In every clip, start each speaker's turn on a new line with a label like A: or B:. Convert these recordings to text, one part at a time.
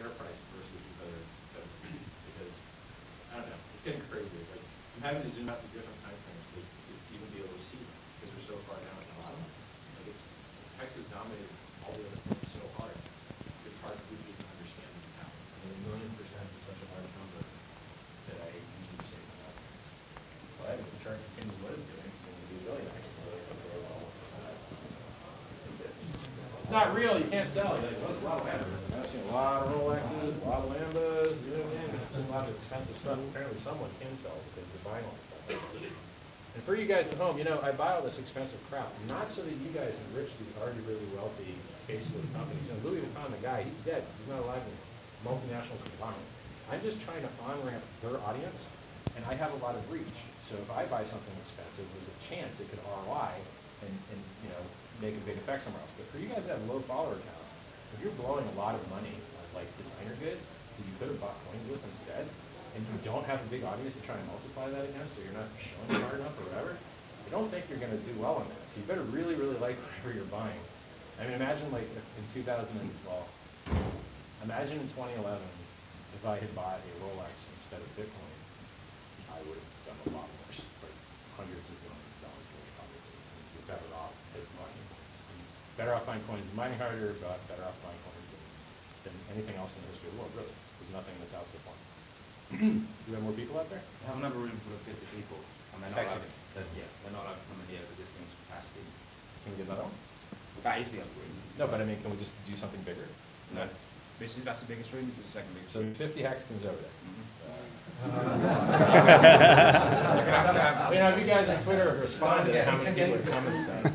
A: share price versus these other because I don't know, it's getting crazy. Like I'm having to zoom out to different time frames to even be able to see them because they're so far down at the bottom. Like it's Hex has dominated all the other things so hard. It's hard for people to understand what's happening. I mean, 1,000,000% is such a hard number that I usually say something like that. But if the chart continues what it's doing, so we'll be really nice. It's not real, you can't sell. You're like, well, there's a lot of Lambas. I've seen a lot of Rolexes, a lot of Lambas, you know what I mean? There's a lot of expensive stuff. Apparently someone can sell because they're buying all this stuff. And for you guys at home, you know, I buy all this expensive crap, not so that you guys enrich these already really wealthy, faceless companies. You know, Louis Vuitton, the guy, he's dead. He's not alive anymore. Multinational conglomerate. I'm just trying to on-ramp their audience, and I have a lot of reach. So if I buy something expensive, there's a chance it could ROI and you know, make a big effect somewhere else. But for you guys that have low follower counts, if you're blowing a lot of money on like designer goods that you could have bought coins with instead, and you don't have a big audience to try and multiply that against, or you're not showing it hard enough or whatever, I don't think you're going to do well on that. So you better really, really like whatever you're buying. I mean, imagine like in 2012, imagine in 2011, if I had bought a Rolex instead of Bitcoin, I would have done a lot worse, like hundreds of millions of dollars worth probably. You're better off buying coins. Better off buying coins and mining harder, but better off buying coins than anything else in the history of the world, really. There's nothing that's out there for them. Do we have more people out there?
B: We have another room full of 50 people, and they're not allowed, they're not allowed to come in here because this room's capacity.
A: Can we get another one?
B: That is the other room.
A: No, but I mean, can we just do something bigger?
B: No. That's the biggest room, this is the second biggest
A: So
B: room.
A: 50 Hexicans over there.
B: Mm-hmm.
A: You know, if you guys on Twitter responded to how many people would come and stuff,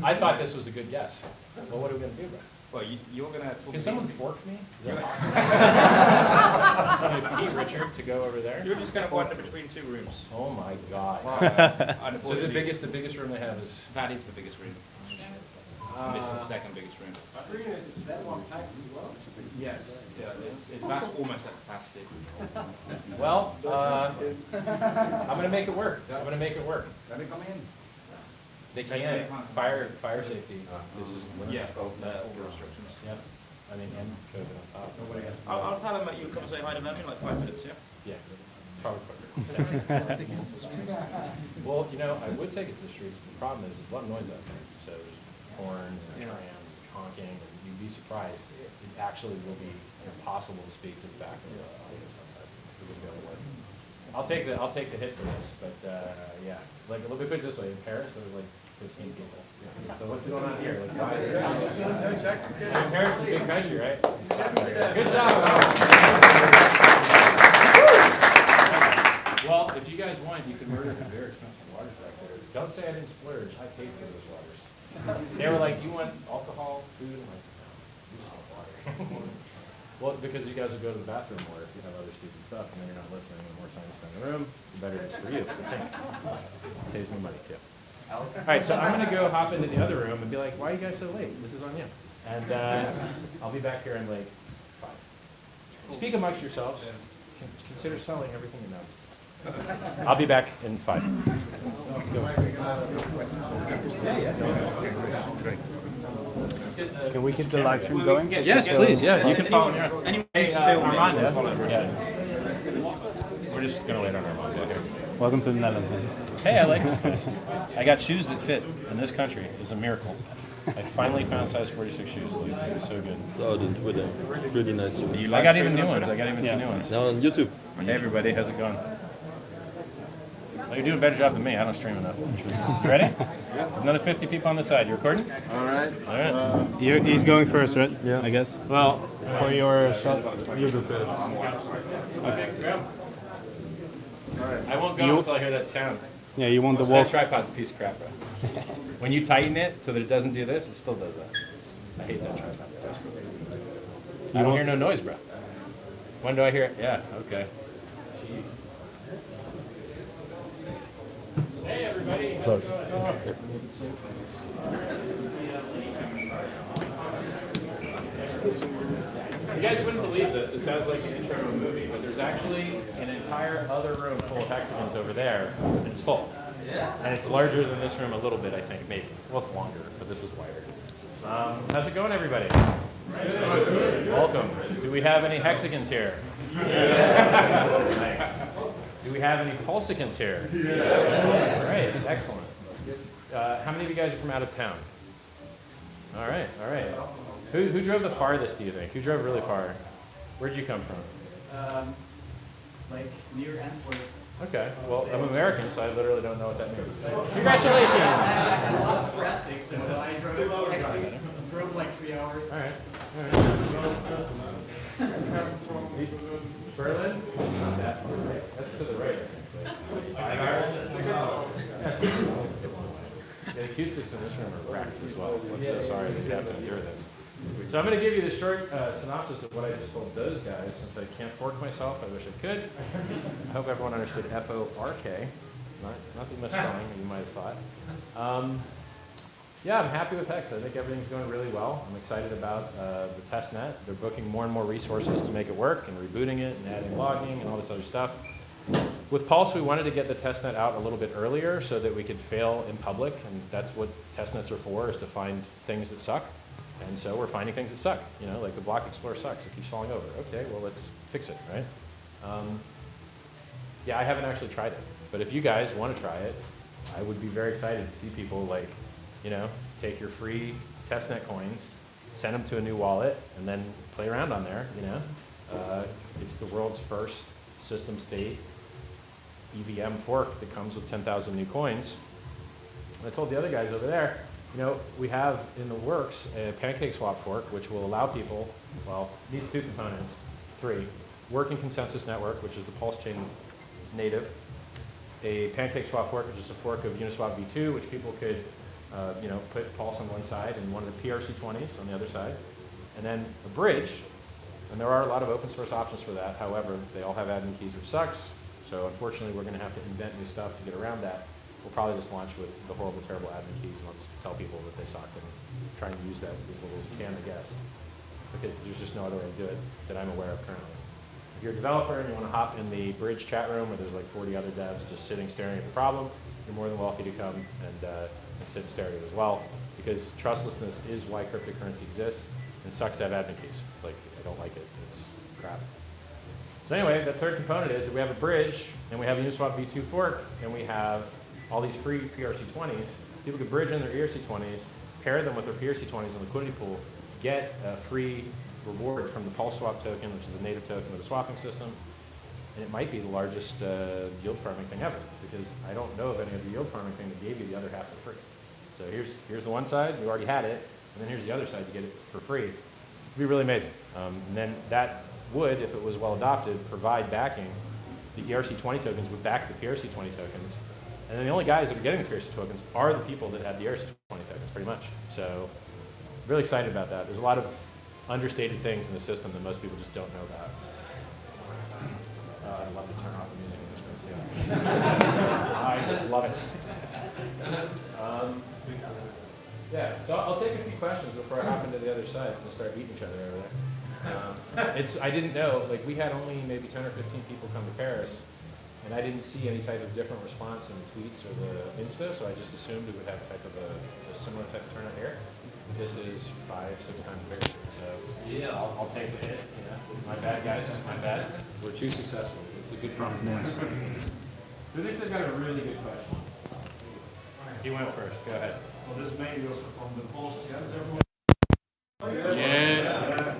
A: I thought this was a good guess. Well, what are we going to do, bro?
B: Well, you're going to talk.
A: Can someone fork me? Is that possible? Pete Richard to go over there?
B: You're just going to wander between two rooms.
A: Oh my God. So the biggest room they have is.
B: That is the biggest room. This is the second biggest room.
C: Is that one packed as well?
B: Yes. Yeah, that's almost at capacity.
A: Well, I'm going to make it work. I'm going to make it work.
C: Let me come in.
A: They can't. Fire safety. There's just limits.
B: Yeah, all the restrictions.
A: Yep. I mean, and COVID on top. Nobody has.
B: I'll tell them that you'll come and say hi to them in like 5 minutes, yeah?
A: Yeah, probably quicker. Well, you know, I would take it to the streets, but the problem is there's a lot of noise out there. So there's horns and trams, honking, and you'd be surprised. It actually will be impossible to speak to the back of the audience outside. It wouldn't be able to work. I'll take the hit for this, but yeah, like let me put it this way: in Paris, there was like 15 people. So what's going on here? Like, Paris is a big country, right? Good job. Well, if you guys want, you can murder the very expensive waters back there. Don't say I didn't splurge. I paid for those waters. They were like, "Do you want alcohol, food?" I'm like, "No, we just want water." Well, because you guys will go to the bathroom more if you have other stupid stuff, and then you're not listening, and the more time you spend in the room, the better it is for you. I think it saves me money too. All right, so I'm going to go hop into the other room and be like, "Why are you guys so late? This is on you." And I'll be back here in like 5. Speak amongst yourselves. Consider selling everything you noticed. I'll be back in 5. Let's go. Yeah.
D: Can we keep the live stream going?
A: Yes, please. Yeah, you can follow me around.
B: Anyone
A: Hey, Armando. Yeah. We're just going to wait on Armando here.
D: Welcome to the Netherlands, man.
A: Hey, I like this place. I got shoes that fit in this country. It's a miracle. I finally found size 46 shoes. Like, they're so good.
E: Saw it on Twitter. Really nice shoes.
A: I got even new ones. I got even some new ones.
E: Now on YouTube.
A: Hey, everybody. How's it going? Well, you're doing a better job than me. I don't stream enough. You ready? Another 50 people on the side. You recording?
E: All right.
A: All right.
D: He's going first, right?
E: Yeah.
D: I guess. Well, for your shot,
E: You do first.
A: Okay, grab. I won't go until I hear that sound.
D: yeah, you want the
A: That
D: walk.
A: tripod's a piece of crap, bro. When you tighten it so that it doesn't do this, it still does that. I hate that tripod. I don't hear no noise, bro. When do I hear it? Yeah, okay. Jeez. Hey, everybody.
E: Close.
A: You guys wouldn't believe this. It sounds like an intro to a movie, but there's actually an entire other room full of Hexicans over there, and it's full. And it's larger than this room a little bit, I think, maybe. Well, it's longer, but this is wider. How's it going, everybody? Well, welcome. Do we have any Hexicans here? Nice. Do we have any Pulsicans here? Great, excellent. How many of you guys are from out of town? All right, all right. Who drove the farthest, do you think? Who drove really far? Where'd you come from?
C: Like near Antwerp.
A: Okay, well, I'm American, so I literally don't know what that means. Congratulations!
C: A lot of traffic, so I drove like 3 hours.
A: All right, all right. Berlin? Not that far, right? That's to the right, I think. The acoustics in this room are wrecked as well. I'm so sorry that you have to endure this. So I'm going to give you the short synopsis of what I just told those guys. Since I can't fork myself, I wish I could. I hope everyone understood F-O-R-K. Nothing misspelling, you might have thought. Yeah, I'm happy with Hex. I think everything's going really well. I'm excited about the test net. They're booking more and more resources to make it work and rebooting it and adding logging and all this other stuff. With Pulse, we wanted to get the testnet out a little bit earlier so that we could fail in public, and that's what testnets are for, is to find things that suck. And so we're finding things that suck. You know, like the Block Explorer sucks, it keeps falling over. Okay, well, let's fix it, right? Yeah, I haven't actually tried it, but if you guys want to try it, I would be very excited to see people like, you know, take your free testnet coins, send them to a new wallet, and then play around on there, you know? It's the world's first system state EVM fork that comes with 10,000 new coins. And I told the other guys over there, you know, we have in the works a PancakeSwap fork, which will allow people, well, needs 2 components, 3. Working consensus network, which is the Pulse chain native. A PancakeSwap fork, which is a fork of Uniswap v2, which people could, you know, put Pulse on one side and one of the PRC20s on the other side. And then a bridge, and there are a lot of open source options for that. However, they all have admin keys, which sucks. So unfortunately, we're going to have to invent new stuff to get around that. We'll probably just launch with the horrible, terrible admin keys, and I'll just tell people that they suck and try and use that as little as you can, I guess. Because there's just no other way to do it that I'm aware of currently. If you're a developer and you want to hop in the bridge chat room where there's like 40 other devs just sitting staring at the problem, you're more than welcome to come and sit and stare at it as well. Because trustlessness is why cryptocurrency exists, and it sucks to have admin keys. Like, I don't like it. It's crap. So anyway, the third component is that we have a bridge, and we have a Uniswap v2 fork, and we have all these free PRC20s. People could bridge in their ERC20s, pair them with their PRC20s in the liquidity pool, get a free reward from the PulseSwap token, which is a native token of the swapping system. And it might be the largest yield farming thing ever, because I don't know of any other yield farming thing that gave you the other half for free. So here's the one side, we already had it, and then here's the other side to get it for free. It'd be really amazing. And then that would, if it was well adopted, provide backing. The ERC20 tokens would back the PRC20 tokens. And then the only guys that are getting the PRC tokens are the people that have the ERC20 tokens, pretty much. So really excited about that. There's a lot of understated things in the system that most people just don't know about. I'd love to turn off the music in this room too. I love it. Yeah, so I'll take a few questions before I hop into the other side and start beating each other over there. I didn't know, like we had only maybe 10 or 15 people come to Paris, and I didn't see any type of different response in the tweets or the Insta, so I just assumed it would have type of a similar type of turnout here. This is 5-6 times bigger, so yeah, I'll take the hit. You know, my bad, guys, my bad. We're too successful. It's a good problem. Who thinks they've got a really good question? You went first. Go ahead.
F: Well, this may be also from the Pulse. Yeah, is everyone?
A: Yeah.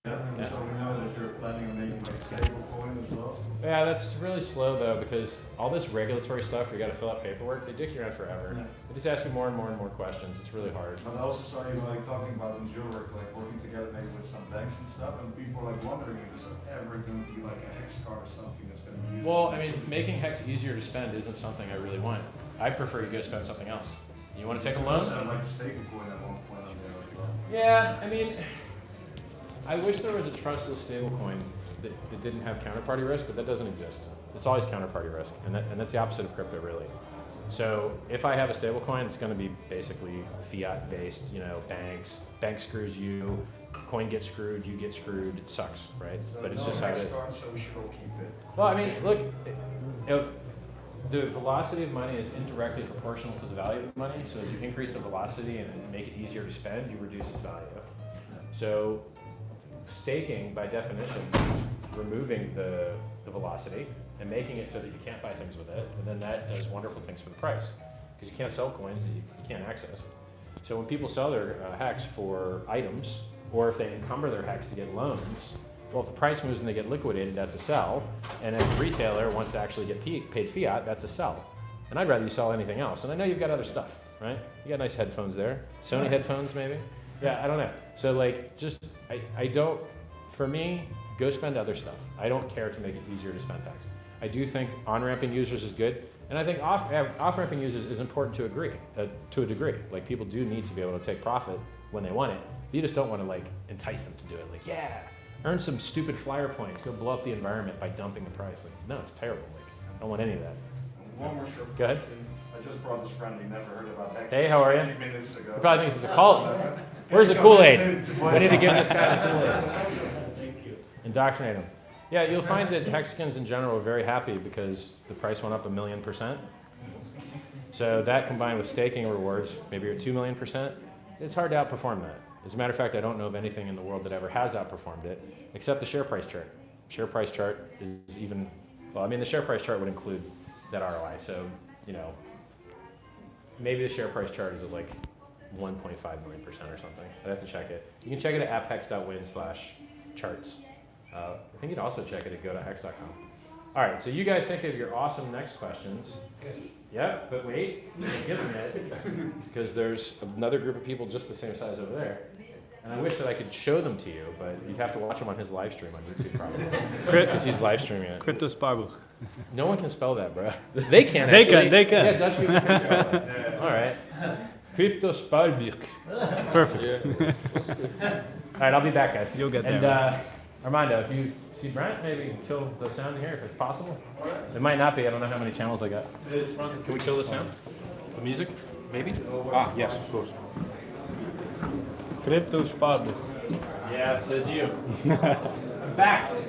F: So we know that you're planning on making like stablecoin as well.
A: Yeah, that's really slow though, because all this regulatory stuff, you got to fill out paperwork. They dick you around forever.
F: Yeah.
A: They just ask you more and more and more questions. It's really hard.
F: But I also saw you like talking about in your work, like working together maybe with some banks and stuff, and people are like wondering if there's ever going to be like a hex card or something that's going to be used.
A: Well, I mean, making Hex easier to spend isn't something I really want. I prefer you go spend something else. You want to take a loan?
F: Also, like stablecoin at one point on there as well.
A: Yeah, I mean, I wish there was a trustless stablecoin that didn't have counterparty risk, but that doesn't exist. It's always counterparty risk, and that's the opposite of crypto, really. So if I have a stablecoin, it's going to be basically fiat-based. You know, bank screws you, coin gets screwed, you get screwed. It sucks, right?
F: So
A: But it's
F: no
A: just how it
F: hex
A: is.
F: card, so we should all keep it.
A: Well, I mean, look, if the velocity of money is indirectly proportional to the value of the money, so as you increase the velocity and make it easier to spend, you reduce its value. So staking by definition is removing the velocity and making it so that you can't buy things with it, and then that does wonderful things for the price, because you can't sell coins that you can't access. So when people sell their HEX for items, or if they encumber their HEX to get loans, well, if the price moves and they get liquidated, that's a sell, and if the retailer wants to actually get paid fiat, that's a sell. And I'd rather you sell anything else, and I know you've got other stuff, right? You got nice headphones there. Sony headphones, maybe? Yeah, I don't know. So like, just, I don't, for me, go spend other stuff. I don't care to make it easier to spend HEX. I do think on-ramping users is good, and I think off-ramping users is important to a degree. Like, people do need to be able to take profit when they want it. You just don't want to like entice them to do it. Like, yeah, earn some stupid flyer points, go blow up the environment by dumping the price. Like, no, it's terrible. Like, I don't want any of that.
F: One more short
A: Go ahead.
F: question. I just brought this friend, he never heard about HEX.
A: Hey, how are you?
F: 20 minutes ago.
A: He probably thinks it's a cult. Where's the Kool-Aid? We need to give this guy the Kool-Aid.
C: Thank you.
A: Indoctrinate him. Yeah, you'll find that Hexicans in general are very happy because the price went up 1,000,000%. So that combined with staking rewards, maybe you're 2,000,000%, it's hard to outperform that. As a matter of fact, I don't know of anything in the world that ever has outperformed it, except the share price chart. Share price chart is even, well, I mean, the share price chart would include that ROI. So, you know, maybe the share price chart is at like 1.5 million% or something. I'd have to check it. You can check it at apphex.win/charts. I think you'd also check it at go.hex.com. All right, so you guys think of your awesome next questions. Yeah, but wait, you didn't give them yet, because there's another group of people just the same size over there. And I wish that I could show them to you, but you'd have to watch them on his live stream on YouTube probably. Because he's live streaming it.
D: Kryptosparbuch.
A: No one can spell that, bro. They can
D: They
A: actually.
D: can, they can.
A: Yeah, Dutch people can spell that. All right. Kryptosparbuch.
D: Perfect.
A: All right, I'll be back, guys.
D: You'll get
A: and,
D: there.
A: Armando, if you see Brent, maybe kill the sound here if it's possible. It might not be. I don't know how many channels I got. Can we kill the sound? The music? Maybe?
E: Ah, yes, of course.
D: Kryptosparbuch.
A: Yeah, it says you. I'm back.
E: I'm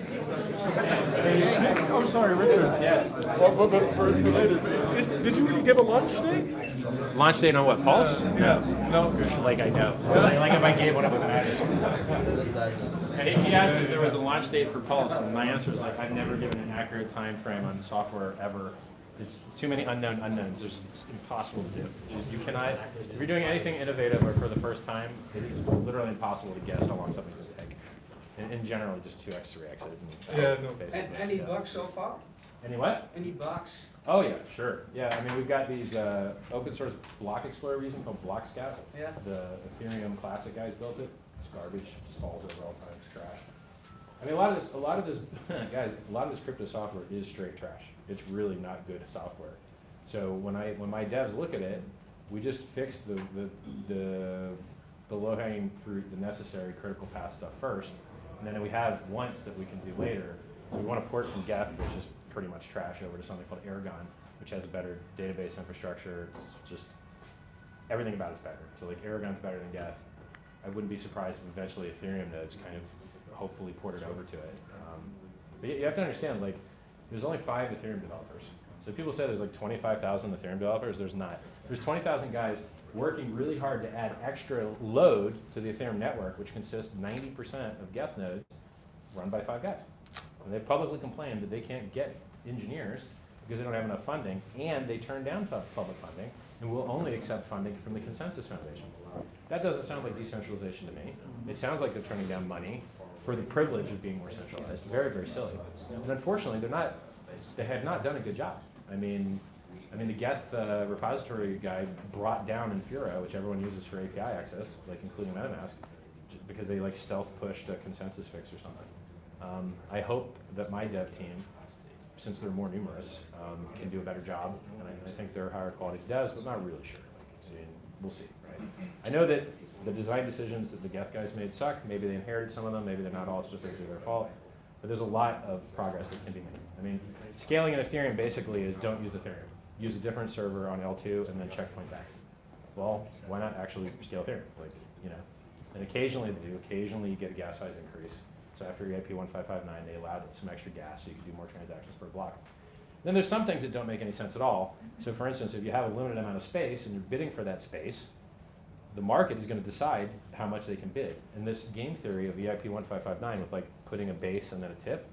E: sorry, Richard.
A: Yes.
E: But for later, did you give a launch date?
A: Launch date on what? Pulse? No.
E: No.
A: Like I know. Like if I gave one, it would matter. And he asked if there was a launch date for Pulse, and my answer is like, I've never given an accurate time frame on software ever. It's too many unknown unknowns. It's impossible to do. You cannot, if you're doing anything innovative or for the first time, it is literally impossible to guess how long something's going to take. In general, just 2x, 3x it.
E: Yeah, no.
A: Basically.
G: Any bucks so far?
A: Any what?
G: Any bucks?
A: Oh yeah, sure. Yeah, I mean we've got these open source block explorer we're using called Block Scout.
G: Yeah.
A: The Ethereum Classic guys built it. It's garbage. Just falls over all the time. It's trash. I mean a lot of this guys, a lot of this crypto software is straight trash. It's really not good software. So when my devs look at it, we just fix the low hanging fruit, the necessary critical path stuff first, and then we have once that we can do later. So we want to port from Geth, which is pretty much trash, over to something called Aragon, which has a better database infrastructure. It's just, everything about it's better. So like Aragon's better than Geth. I wouldn't be surprised if eventually Ethereum nodes kind of hopefully ported over to it. But you have to understand, like, there's only 5 Ethereum developers. So people say there's like 25,000 Ethereum developers. There's not. There's 20,000 guys working really hard to add extra load to the Ethereum network, which consists 90% of Geth nodes run by 5 guys. And they publicly complain that they can't get engineers because they don't have enough funding, and they turn down public funding and will only accept funding from the Consensus Foundation. That doesn't sound like decentralization to me. It sounds like they're turning down money for the privilege of being more centralized. Very, very silly. And unfortunately, they have not done a good job. I mean the Geth repository guy brought down Infura, which everyone uses for API access, like including MetaMask, because they like stealth pushed a consensus fix or something. I hope that my dev team, since they're more numerous, can do a better job. And I think they're higher quality devs, but not really sure. I mean, we'll see, right? I know that the design decisions that the Geth guys made suck. Maybe they inherited some of them. Maybe they're not all specifically their fault. But there's a lot of progress that can be made. I mean, scaling in Ethereum basically is don't use Ethereum. Use a different server on L2 and then checkpoint back. Well, why not actually scale Ethereum? Like, you know, and occasionally they do. Occasionally you get a gas size increase. So after EIP 1559, they allowed some extra gas so you could do more transactions per block. Then there's some things that don't make any sense at all. So for instance, if you have a limited amount of space and you're bidding for that space, the market is gonna decide how much they can bid. And this game theory of VIP 1559 with like putting a base and then a tip,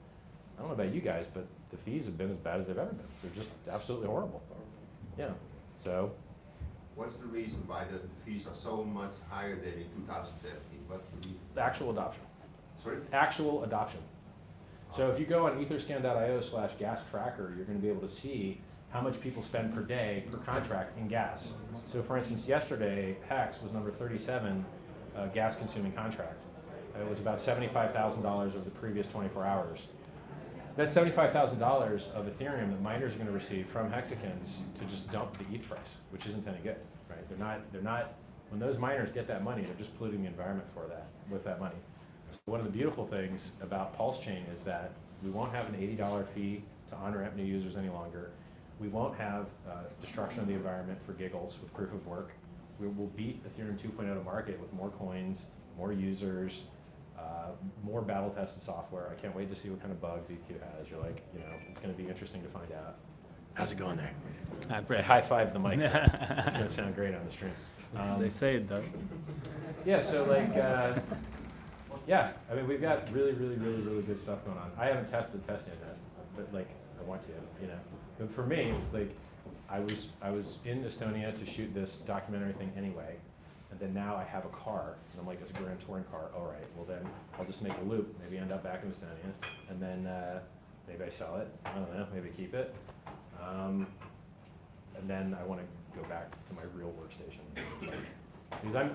A: I don't know about you guys, but the fees have been as bad as they've ever been. They're just absolutely horrible. Yeah, so,
G: What's the reason why the fees are so much higher than in 2017? What's the reason?
A: the actual adoption.
G: Sorry?
A: Actual adoption. So if you go on etherscan.io/gas tracker, you're gonna be able to see how much people spend per day per contract in gas. So for instance, yesterday, HEX was number 37 gas consuming contract. It was about $75,000 over the previous 24 hours. That's $75,000 of Ethereum that miners are gonna receive from Hexicans to just dump the ETH price, which isn't any good, right? They're not, when those miners get that money, they're just polluting the environment for that, with that money. So one of the beautiful things about Pulse Chain is that we won't have an $80 fee to on-ramp new users any longer. We won't have destruction of the environment for giggles with proof of work. We will beat Ethereum 2.0 to market with more coins, more users, more battle-tested software. I can't wait to see what kind of bugs EQ has. You're like, it's going to be interesting to find out. How's it going there? High five the mic. It's going to sound great on the stream.
D: They say it does.
A: Yeah, so like, yeah, I mean, we've got really, really, really, really good stuff going on. I haven't tested the test yet, but like, I want to, But for me, it's like, I was in Estonia to shoot this documentary thing anyway, and then now I have a car, and I'm like, it's a Grand Touring car. All right, well then, I'll just make a loop, maybe end up back in Estonia, and then maybe I sell it. I don't know, maybe keep it. And then I want to go back to my real workstation. Because I'm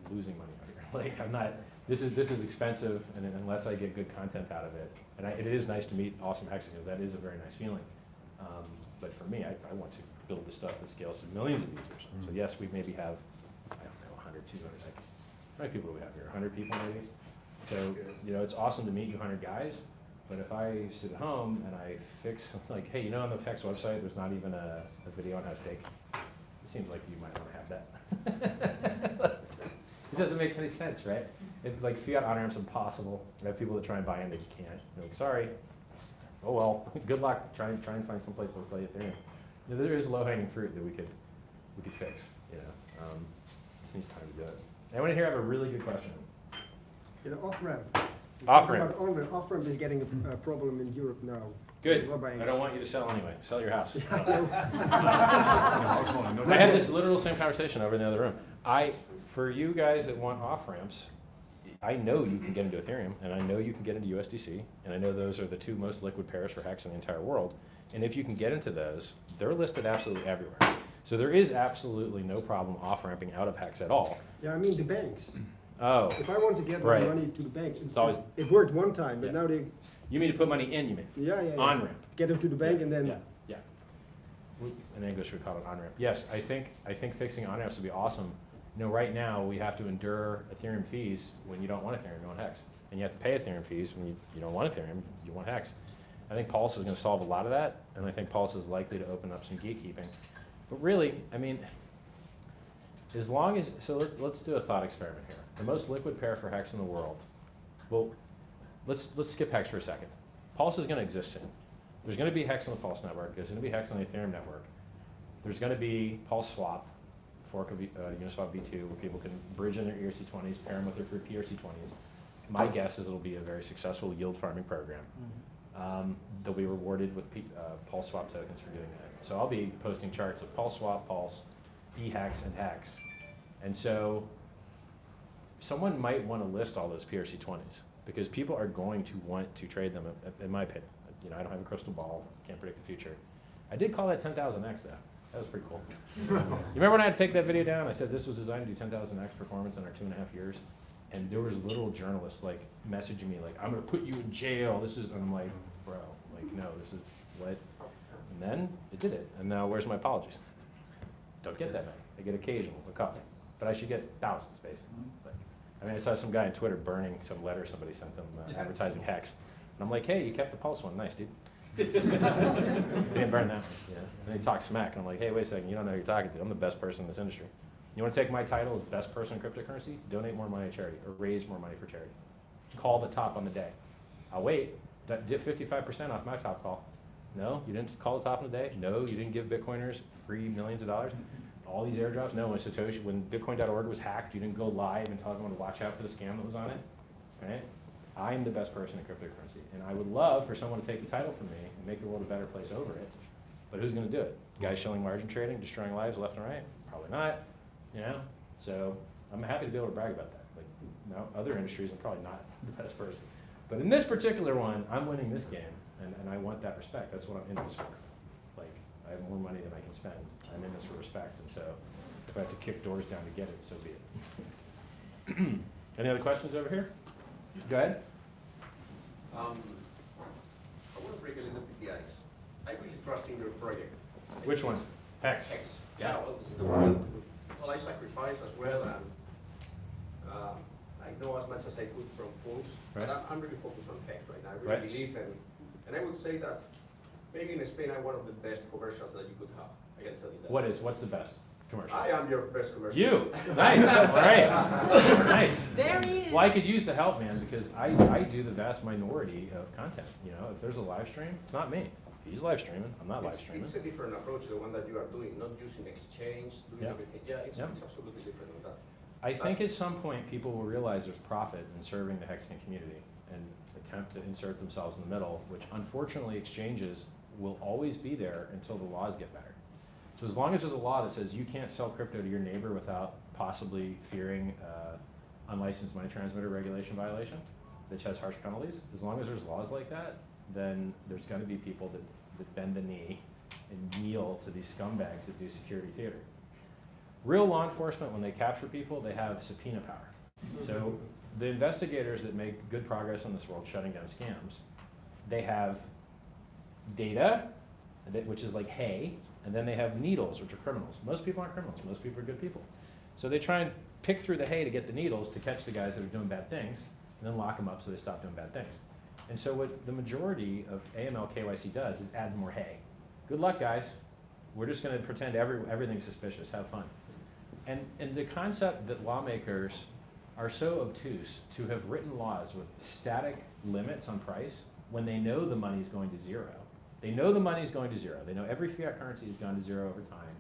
A: losing money out here. Like, I'm not, this is expensive, and unless I get good content out of it, and it is nice to meet awesome Hexicans, that is a very nice feeling. But for me, I want to build the stuff that scales to millions of users. So yes, we maybe have, I don't know, 100, 200, like, how many people do we have here? 100 people maybe? So, it's awesome to meet 200 guys, but if I sit at home and I fix, like, hey, on the HEX website, there's not even a video on how to stake. It seems like you might want to have that. It doesn't make any sense, right? It's like fiat on-ramp's impossible. I have people that try and buy in, they just can't. They're like, sorry. Oh well, good luck. Try and find some place that'll sell you Ethereum. There is low-hanging fruit that we could fix. Just needs time to do it. Anyone here have a really good question?
H: Off-ramp.
A: Off-ramp.
H: Off-ramp is getting a problem in Europe now.
A: Good.
H: Lobbying.
A: I don't want you to sell anyway. Sell your house. I
F: No,
A: had this literal same conversation over in the other room. For you guys that want off-ramps, I know you can get into Ethereum, and I know you can get into USDC, and I know those are the two most liquid pairs for HEX in the entire world. And if you can get into those, they're listed absolutely everywhere. So there is absolutely no problem off-ramping out of HEX at all.
H: Yeah, I mean the banks.
A: Oh,
H: If I want to get
A: Right.
H: my money to the bank,
A: always-
H: it worked one time, but
A: Yeah.
H: now they,
A: you mean to put money in, you mean?
H: yeah.
A: On-ramp.
H: Get them to the bank and then,
A: Yeah. In English, we call it on-ramp. Yes, I think fixing on-ramps would be awesome. Right now, we have to endure Ethereum fees when you don't want Ethereum, you want HEX. And you have to pay Ethereum fees when you don't want Ethereum, you want HEX. I think Pulse is going to solve a lot of that, and I think Pulse is likely to open up some gatekeeping. But really, I mean, as long as, so let's do a thought experiment here. The most liquid pair for HEX in the world, well, let's skip HEX for a second. Pulse is going to exist soon. There's going to be HEX on the Pulse network. There's going to be HEX on the Ethereum network. There's going to be Pulse Swap, fork of Uniswap v2, where people can bridge in their ERC20s, pair them with their free PRC20s. My guess is it'll be a very successful yield farming program. They'll be rewarded with Pulse Swap tokens for doing that. So I'll be posting charts of Pulse Swap, Pulse, eHEX, and HEX. And so someone might want to list all those PRC20s because people are going to want to trade them, in my opinion. I don't have a crystal ball, can't predict the future. I did call that 10,000x though. That was pretty cool. You remember when I had to take that video down? I said this was designed to do 10,000x performance in our 2.5 years. And there was literal journalists like messaging me like, I'm gonna put you in jail. And I'm like, bro, like no, this is what? And then it did it. And now where's my apologies? Don't get that many. I get occasional, a couple. But I should get thousands basically. I saw some guy on Twitter burning some letter somebody sent them advertising HEX. And I'm like, hey, you kept the Pulse one. Nice, dude. They didn't burn that one. And they talk smack. And I'm like, hey, wait a second. You don't know who you're talking to. I'm the best person in this industry. You want to take my title as best person in cryptocurrency? Donate more money to charity or raise more money for charity. Call the top on the day. I'll wait. That did 55% off my top call. No, you didn't call the top on the day. No, you didn't give Bitcoiners free millions of dollars. all these airdrops. No, when Satoshi, when Bitcoin.org was hacked, you didn't go live and tell everyone to watch out for the scam that was on it, right? I'm the best person in cryptocurrency, and I would love for someone to take the title from me and make the world a better place over it. But who's going to do it? Guys shilling margin trading, destroying lives left and right? Probably not. You know. So I'm happy to be able to brag about that. Like, now, other industries, I'm probably not the best person, but in this particular one, I'm winning this game, and I want that respect. That's what I'm in this for. Like, I have more money than I can spend. I'm in this for respect, and so if I have to kick doors down to get it, so be it. Any other questions over here? Go ahead.
I: I want to break a little bit the ice. I really trust in your project.
A: Which one? Hex.
I: Hex.
A: Yeah.
I: Well, it's the one. Well, I sacrifice as well, and I know as much as I could from pools,
A: Right.
I: but I'm really focused on Hex right now. I really
A: Right.
I: believe, and I would say that maybe in Spain I'm one of the best commercials that you could have. I can tell you that.
A: What's the best commercial?
I: I am your best commercial.
A: You. Nice. All right. Nice.
J: There he is.
A: Well, I could use the help, man, because I do the vast minority of content. You know, if there's a live stream, it's not me. He's live streaming. I'm not live streaming.
I: It's a different approach, the one that you are doing, not using exchange, doing
A: Yep.
I: everything. Yeah, it's
A: Yep.
I: absolutely different on that.
A: I think at some point people will realize there's profit in serving the Hexican community and attempt to insert themselves in the middle, which unfortunately exchanges will always be there until the laws get better. So as long as there's a law that says you can't sell crypto to your neighbor without possibly fearing unlicensed money transmitter regulation violation, which has harsh penalties, as long as there's laws like that, then there's going to be people that bend the knee and kneel to these scumbags that do security theater. Real law enforcement, when they capture people, they have subpoena power. So the investigators that make good progress in this world shutting down scams, they have data, which is like hay, and then they have needles, which are criminals. Most people aren't criminals. Most people are good people. So they try and pick through the hay to get the needles to catch the guys that are doing bad things, and then lock them up so they stop doing bad things. And so what the majority of AML KYC does is adds more hay. Good luck, guys. We're just going to pretend everything's suspicious. Have fun. And the concept that lawmakers are so obtuse to have written laws with static limits on price when they know the money's going to zero. They know the money's going to zero. They know every fiat currency has gone to zero over time.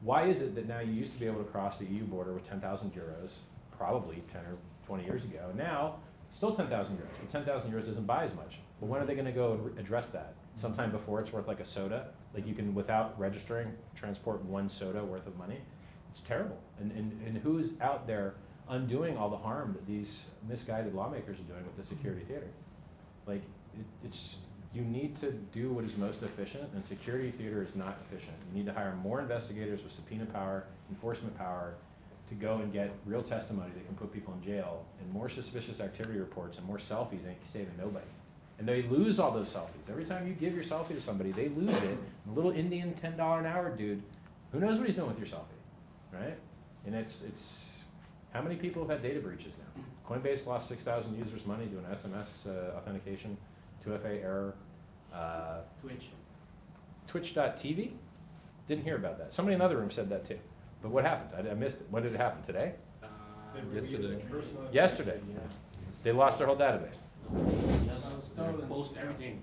A: Why is it that now you used to be able to cross the EU border with 10,000 euros, probably 10 or 20 years ago, and now still 10,000 euros, but 10,000 euros doesn't buy as much. Well, when are they going to go and address that? Sometime before it's worth like a soda? Like you can, without registering, transport one soda worth of money? It's terrible. And who's out there undoing all the harm that these misguided lawmakers are doing with the security theater? Like, you need to do what is most efficient, and security theater is not efficient. You need to hire more investigators with subpoena power, enforcement power, to go and get real testimony that can put people in jail, and more suspicious activity reports and more selfies ain't saving nobody. And they lose all those selfies. Every time you give your selfie to somebody, they lose it. A little Indian $10 an hour dude, who knows what he's doing with your selfie, right? And it's how many people have had data breaches now? Coinbase lost 6,000 users' money doing SMS authentication, 2FA error.
C: Twitch.
A: Twitch.tv? Didn't hear about that. Somebody in the other room said that too. But what happened? I missed it. When did it happen? Today? Yesterday. They lost their whole database.
C: Just post everything.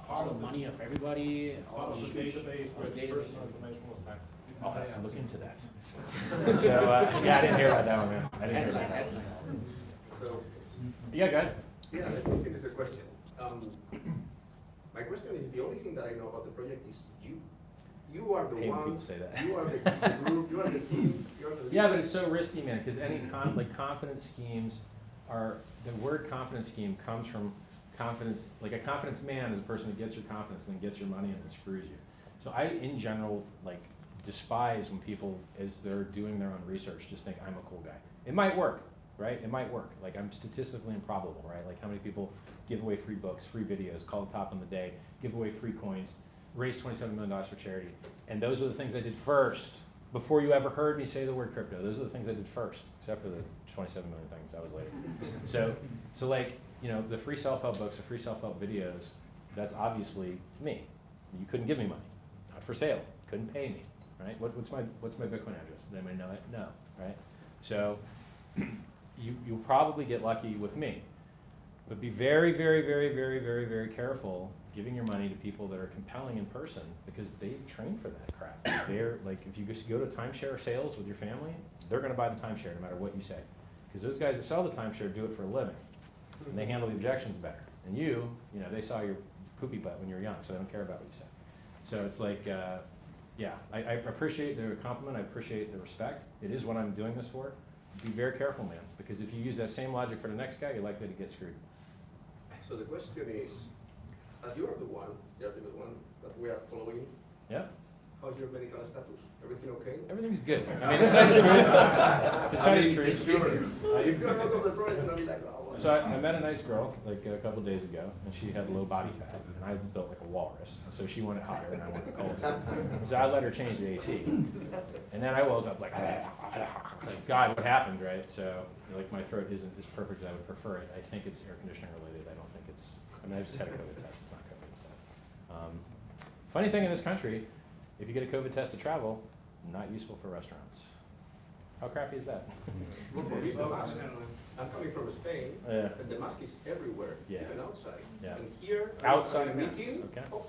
C: All the money of everybody, all the
A: database,
C: all the database.
A: personal information was hacked. I'll have to look into that. So, yeah, I didn't hear about that one, man. I didn't hear about that.
I: So,
A: Yeah, go ahead.
I: yeah, let me finish the question. My question is, the only thing that I know about the project is you. You are the
A: I hate when
I: one.
A: people say that.
I: You are the group. You are the team. You are the
A: Yeah, but it's so risky, man, because any confidence schemes are, the word confidence scheme comes from confidence, like a confidence man is a person that gets your confidence and then gets your money and then screws you. So I, in general, like, despise when people, as they're doing their own research, just think I'm a cool guy. It might work, right? It might work. Like, I'm statistically improbable, right? Like, how many people give away free books, free videos, call the top on the day, give away free coins, raise $27 million for charity. And those are the things I did first. Before you ever heard me say the word crypto, those are the things I did first, except for the 27 million thing, that was later. So like, you know, the free self-help books, the free self-help videos, that's obviously me. You couldn't give me money, not for sale, couldn't pay me, right? What's my Bitcoin address? Does anybody know it? No, right? So you'll probably get lucky with me. But be very, very, very, very, very, very careful giving your money to people that are compelling in person because they've trained for that crap. They're like, if you just go to timeshare sales with your family, they're gonna buy the timeshare no matter what you say. Because those guys that sell the timeshare do it for a living. And they handle the objections better. And you know, they saw your poopy butt when you were young, so they don't care about what you say. So it's like, yeah, I appreciate the compliment, I appreciate the respect. It is what I'm doing this for. Be very careful, man, because if you use that same logic for the next guy, you're likely to get screwed.
I: So the question is, as you are the one that we are following,
A: Yeah,
I: how's your medical status? Everything okay?
A: everything's good. I mean, to tell you the truth,
I: If you are not of the project, you'll be like, oh, well.
A: so I met a nice girl like a couple days ago, and she had low body fat, and I built like a walrus, and so she wanted higher, and I wanted colder. So I let her change the AC, and then I woke up like God, what happened, right? So like my throat isn't as perfect as I would prefer it. I think it's air conditioning related. I don't think it's. I mean, I just had a COVID test. It's not COVID. So, funny thing in this country, if you get a COVID test to travel, not useful for restaurants. How crappy is that?
I: Well, for me, the mask. I'm coming from Spain,
A: Yeah.
I: and the mask is everywhere,
A: Yeah.
I: even outside.
A: Yeah.
I: And here, I was
A: Outside
I: having a
A: masks,
I: meeting.
A: okay.
I: Oh,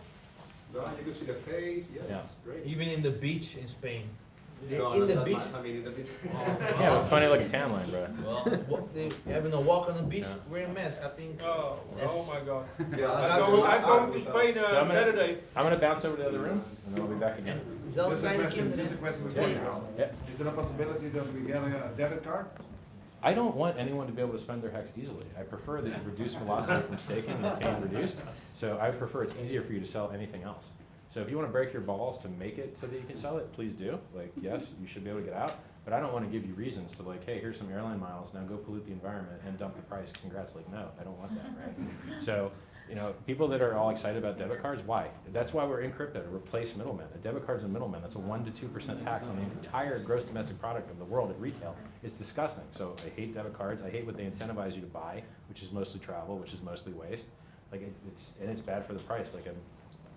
I: no, you can see the face. Yes,
A: Yeah.
I: it's great.
B: Even in the beach in Spain.
I: No,
B: in
I: not
B: the
I: that
B: beach.
I: much. I mean, in the beach.
A: Yeah, but funny like a tan line, bro.
B: Well, they having a walk on the beach
A: Yeah.
B: wearing a mask. I think.
E: Oh,
B: Yes.
E: oh my God.
I: Yeah,
B: I'm
E: I'm going to Spain
A: So I'm gonna-
E: Saturday.
A: I'm gonna bounce over to the other room, and then I'll be back again.
B: Zelf
F: Just a
B: kleine
F: question,
B: kinderen.
F: just a question
A: Yeah.
F: before you go.
A: Yeah.
F: Is there a possibility that we get a debit card?
A: I don't want anyone to be able to spend their hex easily. I prefer that you reduce velocity from staking and attain reduced. So I prefer it's easier for you to sell anything else. So if you want to break your balls to make it so that you can sell it, please do. Like, yes, you should be able to get out. But I don't want to give you reasons to like, hey, here's some airline miles, now go pollute the environment and dump the price. Congrats. Like, no, I don't want that, right? So, you know, people that are all excited about debit cards, why? That's why we're in crypto, to replace middlemen. A debit card's a middleman. That's a 1% to 2% tax on the entire gross domestic product of the world at retail. It's disgusting. So I hate debit cards. I hate what they incentivize you to buy, which is mostly travel, which is mostly waste. Like it's bad for the price. Like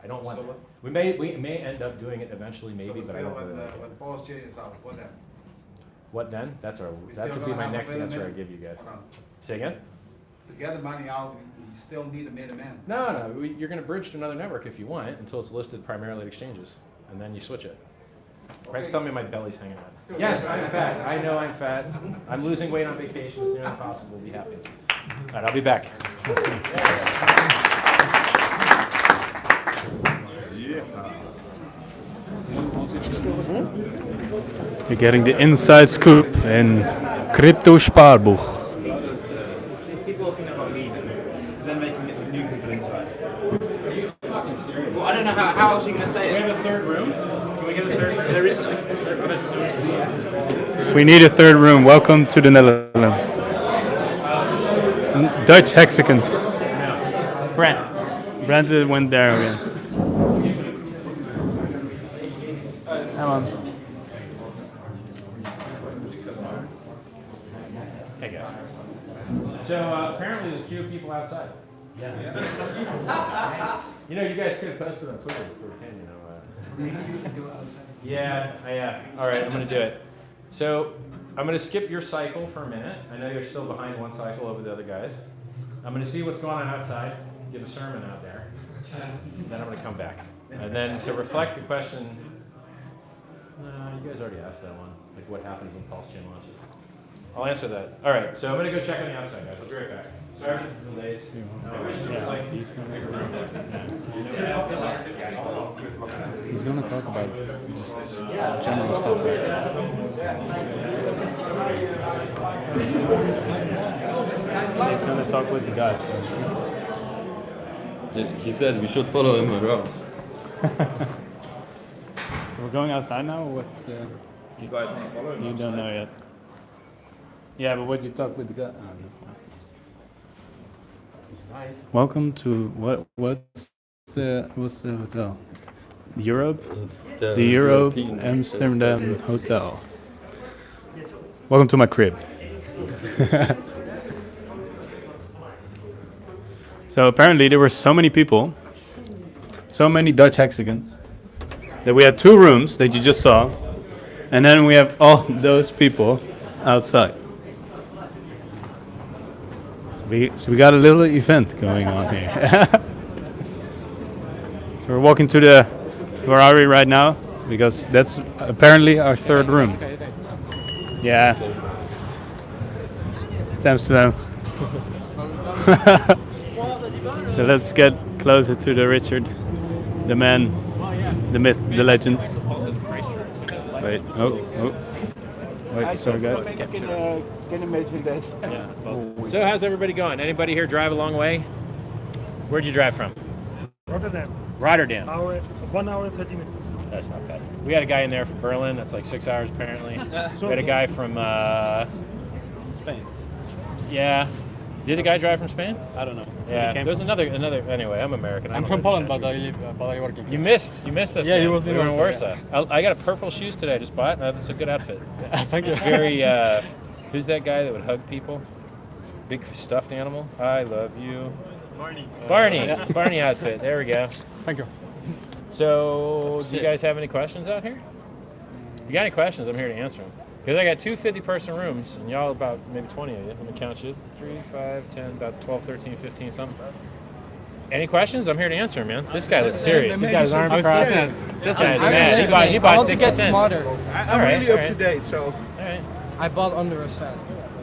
A: I don't want
F: So
A: that. We may end up doing it eventually, maybe,
F: So
A: but I
F: still,
A: don't really like
F: when
A: it.
F: Paul's changes out, what then?
A: What then? That
F: still
A: would be
F: gonna
A: my
F: have a
A: next answer I
F: middleman?
A: give you guys.
F: Or not?
A: Say again?
F: To get the money out, you still need a middleman.
A: No, you're going to bridge to another network if you want until it's listed primarily at exchanges, and then you switch it. Brent's
F: Okay.
A: telling me my belly's hanging out. Yes, I'm fat. I know I'm fat. I'm losing weight on vacation as near as possible. Be happy. All right, I'll be back.
D: You're getting the inside scoop in Kryptosparbuch.
B: People think about me, because then they can get the new people inside.
A: Are you fucking serious?
B: Well, I don't know how else are you going to say
A: We
B: it.
A: have a third room? Can we get a third room? There is
D: We need a third room. Welcome to the Netherlands. Dutch Hexicans. Brent went there again. Come on.
A: Hey guys. So apparently there's a queue of people outside. Yeah. You know, you guys could have posted on Twitter before it came, Yeah. All right, I'm gonna do it. So I'm gonna skip your cycle for a minute. I know you're still behind one cycle over the other guys. I'm gonna see what's going on outside, give a sermon out there. Then I'm gonna come back. And then to reflect the question, you guys already asked that one, like what happens when pulse chain launches. I'll answer that. All right, so I'm gonna go check on the outside, guys. I'll be right back. Sorry for the delays. I wish there was like
D: He's gonna talk about just general stuff. He's gonna talk with the guys.
J: He said we should follow him around.
D: We're going outside now, or what?
J: You guys want to follow him?
D: You don't know yet. Yeah, but what you talk with the guy? Welcome to what's the hotel? Europe, the Europe Amsterdam Hotel. Welcome to my crib. So apparently there were so many people, so many Dutch Hexicans, that we had 2 rooms that you just saw, and then we have all those people outside. So we got a little event going on here. So we're walking to the Ferrari right now because that's apparently our third room.
C: Okay.
D: Yeah. It's Amsterdam. So let's get closer to the Richard, the man, the myth, the legend. Wait, wait, sorry guys.
E: Can imagine that.
A: Yeah. Well, so how's everybody going? Anybody here drive a long way? Where'd you drive from?
E: Rotterdam.
A: Rotterdam.
E: 1 hour and 30 minutes.
A: That's not bad. We had a guy in there from Berlin. That's like 6 hours apparently. We had a guy from
D: Spain.
A: yeah. Did a guy drive from Spain?
D: I don't know.
A: Yeah. There's another. Anyway, I'm American.
E: I'm from Poland, but I work in.
A: You missed us.
E: Yeah,
A: man.
E: he was
A: we
E: in
A: were in
E: Warsaw,
A: Warsaw. I got a purple shoes today. I just bought. That's a good outfit.
E: Thank you.
A: It's very. Who's that guy that would hug people? Big stuffed animal. I love you. Barney. Barney outfit. There we go.
E: Thank you.
A: So, do you guys have any questions out here? If you got any questions, I'm here to answer them. Because I got two 50-person rooms, and y'all about maybe 20 of you. Let me count you. 3, 5, 10, about 12, 13, 15, something. Any questions? I'm here to answer them, man. This guy looks serious. He's got his arms crossed. This guy's mad. He bought 60 cents.
E: I'm
A: right,
E: really
A: all
E: up to
A: right.
E: date, so.
A: All right.
K: I bought under a cent.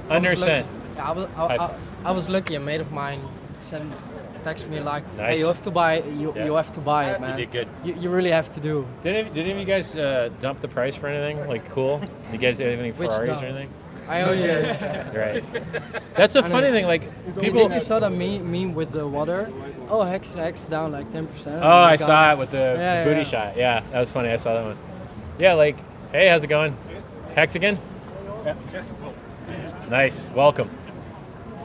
A: Under a cent.
K: I was lucky. A mate of mine texted me like,
A: Nice.
K: "Hey, you have to buy. You have to buy it, man.
A: You did good.
K: You really have to do."
A: Did any of you guys dump the price for anything? Like, cool? You guys have any
K: Which
A: Ferraris
K: dump?
A: or anything?
K: I only.
A: Right. That's a funny thing. Like, people.
K: Did you saw the meme with the water? Oh, Hex down like 10%.
A: Oh, I saw it with the
K: Yeah,
A: booty
K: yeah.
A: shot. Yeah, that was funny. I saw that one. Yeah, like, hey, how's it going? Hexagon? Nice. Welcome.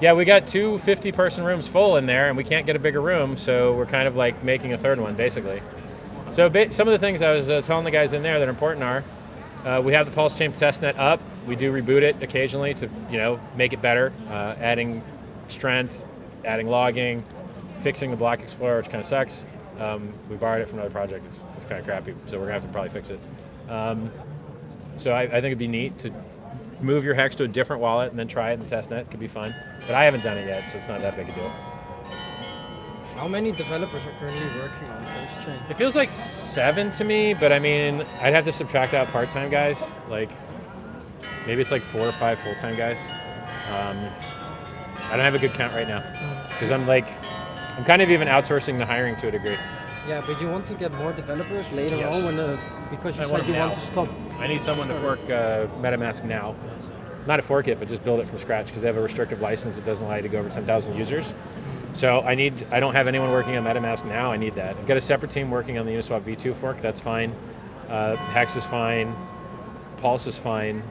A: Yeah, we got two 50-person rooms full in there, and we can't get a bigger room, so we're kind of like making a third one, basically. So some of the things I was telling the guys in there that are important are, we have the Pulse Chain testnet up. We do reboot it occasionally to, make it better, adding strength, adding logging, fixing the block explorer, which kind of sucks. We borrowed it from another project. It's kind of crappy, so we're gonna have to probably fix it. So I think it'd be neat to move your hex to a different wallet and then try it in the testnet. Could be fun, but I haven't done it yet, so it's not that big a deal.
K: How many developers are currently working on Pulse Chain?
A: It feels like 7 to me, but I mean, I'd have to subtract out part-time guys. Like, maybe it's like 4 or 5 full-time guys. I don't have a good count right now because I'm kind of even outsourcing the hiring to a degree.
K: Yeah, but you want to get more developers later
A: Yes.
K: on because you
A: I
K: said
A: want
K: you
A: them
K: want
A: now.
K: to stop.
A: I need someone to fork MetaMask now. Not to fork it, but just build it from scratch because they have a restrictive license that doesn't allow you to go over 10,000 users. So I don't have anyone working on MetaMask now. I need that. I've got a separate team working on the Uniswap V2 fork. That's fine. Hex is fine. Pulse is fine.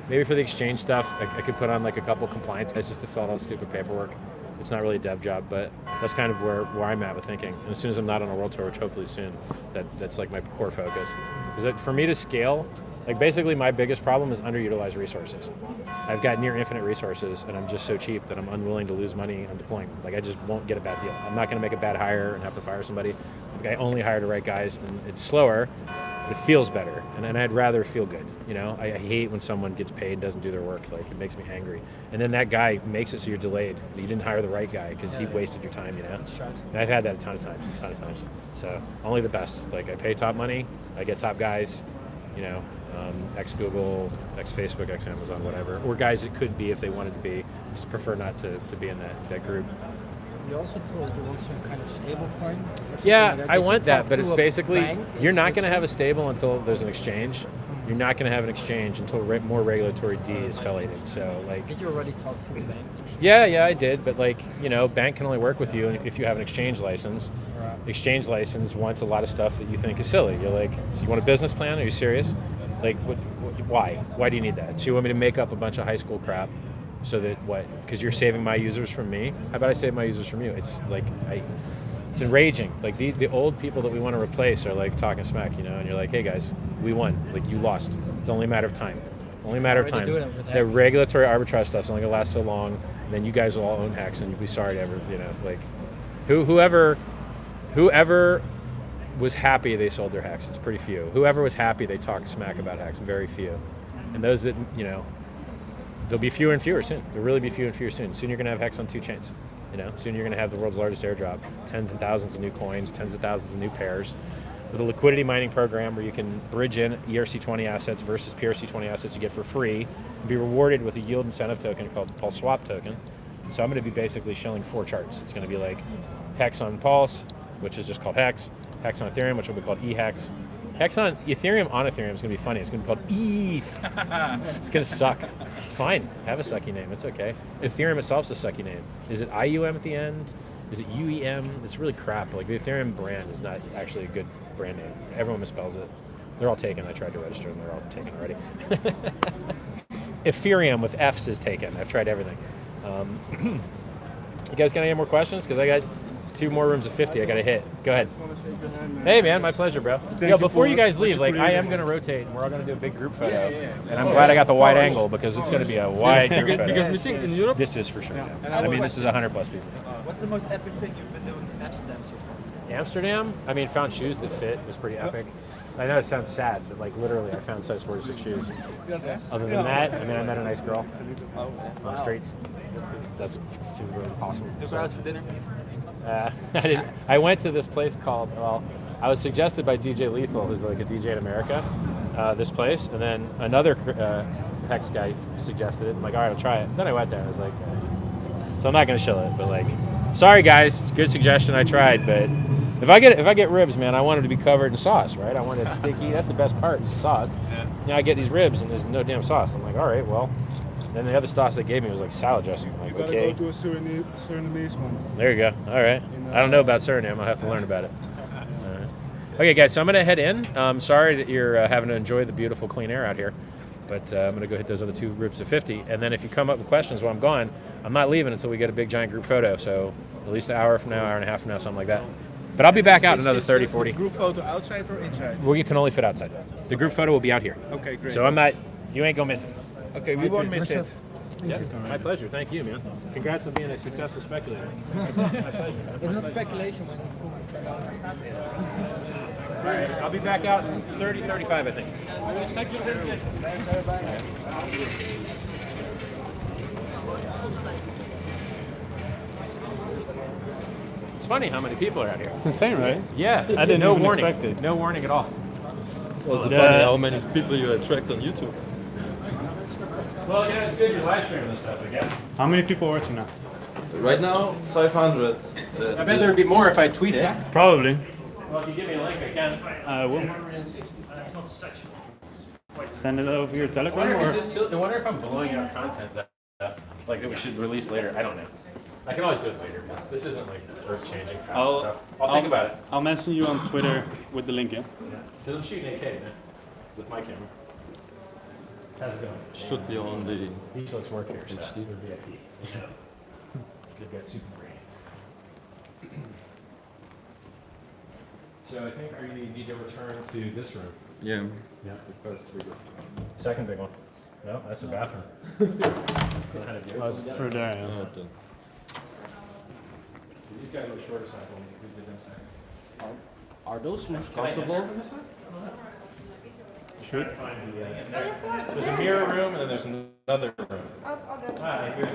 A: Maybe for the exchange stuff, I could put on like a couple compliance guys just to fill out all the stupid paperwork. It's not really a dev job, but that's kind of where I'm at with thinking. And as soon as I'm not on a world tour, which hopefully soon, that's like my core focus. Because for me to scale, like basically my biggest problem is underutilized resources. I've got near infinite resources and I'm just so cheap that I'm unwilling to lose money on deploying. Like I just won't get a bad deal. I'm not gonna make a bad hire and have to fire somebody. I only hire the right guys and it's slower, but it feels better. And I'd rather feel good, I hate when someone gets paid and doesn't do their work. Like it makes me angry. And then that guy makes it so you're delayed. You didn't hire the right guy because he wasted your time,
K: That's right.
A: And I've had that a ton of times. So only the best. Like I pay top money, I get top guys, ex-Google, ex-Facebook, ex-Amazon, whatever. Or guys it could be if they wanted to be. Just prefer not to be in that group.
K: You also told you want some kind of stable coin.
A: Yeah, I want that, but it's basically, you're not going to have a stable until there's an exchange. You're not going to have an exchange until more regulatory D is fellated. So like,
K: Did you already talk to a bank?
A: yeah, I did. But like, bank can only work with you if you have an exchange license.
K: Right.
A: Exchange license wants a lot of stuff that you think is silly. You're like, so you want a business plan? Are you serious? Like, why? Why do you need that? So you want me to make up a bunch of high school crap so that what? Because you're saving my users from me? How about I save my users from you? It's like, it's enraging. Like the old people that we want to replace are like talking smack, and you're like, hey guys, we won. Like you lost. It's only a matter of time. Only a matter of time. The regulatory arbitrage stuff's only gonna last so long. And then you guys will all own Hex, and you'll be sorry to ever, like, whoever was happy they sold their Hex. It's pretty few. Whoever was happy they talked smack about Hex. Very few. And those that there'll be fewer and fewer soon. There'll really be fewer and fewer soon. Soon you're going to have Hex on 2 chains. You know, soon you're going to have the world's largest airdrop, tens and thousands of new coins, tens of thousands of new pairs, with a liquidity mining program where you can bridge in ERC20 assets versus PRC20 assets you get for free, and be rewarded with a yield incentive token called the Pulse Swap token. So I'm going to be basically shilling 4 charts. It's going to be like Hex on Pulse, which is just called Hex, Hex on Ethereum, which will be called eHex. Hex on Ethereum is going to be funny. It's going to be called ETH. It's going to suck. It's fine. Have a sucky name. It's okay. Ethereum itself's a sucky name. Is it IUM at the end? Is it UEM? It's really crap. Like the Ethereum brand is not actually a good brand name. Everyone misspells it. They're all taken. I tried to register them. They're all taken already. Ethereum with F's is taken. I've tried everything. You guys got any more questions? Because I got 2 more rooms of 50 I got to hit. Go ahead. Hey, man, my pleasure, bro. Yo, before you guys leave, like, I am going to rotate, and we're all going to do a big group photo. And I'm glad I got the wide angle, because it's going to be a wide group photo.
E: Because we think in Europe?
A: This is for sure. Yeah. I mean, this is 100 plus people.
L: What's the most epic thing you've been doing in Amsterdam so far?
A: Amsterdam? I mean, found shoes that fit. It was pretty epic. I know it sounds sad, but like literally I found size 46 shoes. Other than that, I mean, I met a nice girl on the streets.
L: That's good.
A: She was really awesome.
L: Took her out for dinner?
A: I went to this place called, I was suggested by DJ Lethal, who's like a DJ in America, this place, and then another Hex guy suggested it. I'm like, all right, I'll try it. Then I went there, I was like, so I'm not gonna shill it, but like, sorry guys, good suggestion, I tried, but if I get ribs, man, I want them to be covered in sauce, right? I want it sticky. That's the best part, is sauce. Yeah. Now I get these ribs and there's no damn sauce. I'm like, all right, well. Then the other sauce they gave me was like salad dressing. I'm like,
E: you gotta
A: okay.
E: go to a Surinamese one.
A: There you go. All right. I don't know about Suriname. I'll have to learn about it. Okay, guys, so I'm going to head in. Sorry that you're having to enjoy the beautiful clean air out here, but I'm going to go hit those other 2 groups of 50. And then if you come up with questions while I'm gone, I'm not leaving until we get a big giant group photo. So at least an hour from now, hour and a half from now, something like that. But I'll be back out another 30, 40.
E: Group photo outside or inside?
A: Well, you can only fit outside. The group photo will be out here.
E: Okay, great.
A: So you ain't going to miss it.
E: Okay, we won't miss it.
A: Yes, my pleasure. Thank you, man. Congrats on being a successful speculator. My pleasure.
K: It's not speculation.
A: All right, I'll be back out in 30, 35, I think. It's funny how many people are out here.
D: It's insane, right?
A: Yeah,
D: I didn't
A: no
D: even
A: warning.
D: expect it.
A: No warning at all.
J: It's also funny how many people you attract on YouTube.
A: Well, yeah, it's good you're live streaming this stuff, I guess.
D: How many people are watching now?
J: Right now, 500.
A: I bet there'd be more if I tweet it.
D: Probably.
A: Well, if you give me a link, I can.
D: I will. Send it over your Telegram, or?
A: I wonder if I'm blowing out content that we should release later. I don't know. I can always do it later. This isn't like earth-changing fast stuff. I'll think about it.
D: I'll mention you on Twitter with the link, yeah?
A: Because I'm shooting 8K, man, with my camera. How's it going?
J: Should be on the
A: These folks work here, so these are VIP. They've got super brains. So I think we need to return to this room.
J: yeah.
A: Yeah. Second big one. No, that's a bathroom. It's
D: through there, yeah.
A: These guys look shorter side when we did them second.
C: Are those rooms
A: Can I enter
C: comfortable?
A: from this side?
D: Should.
A: There's a mirror room and then there's another room. Ah, good.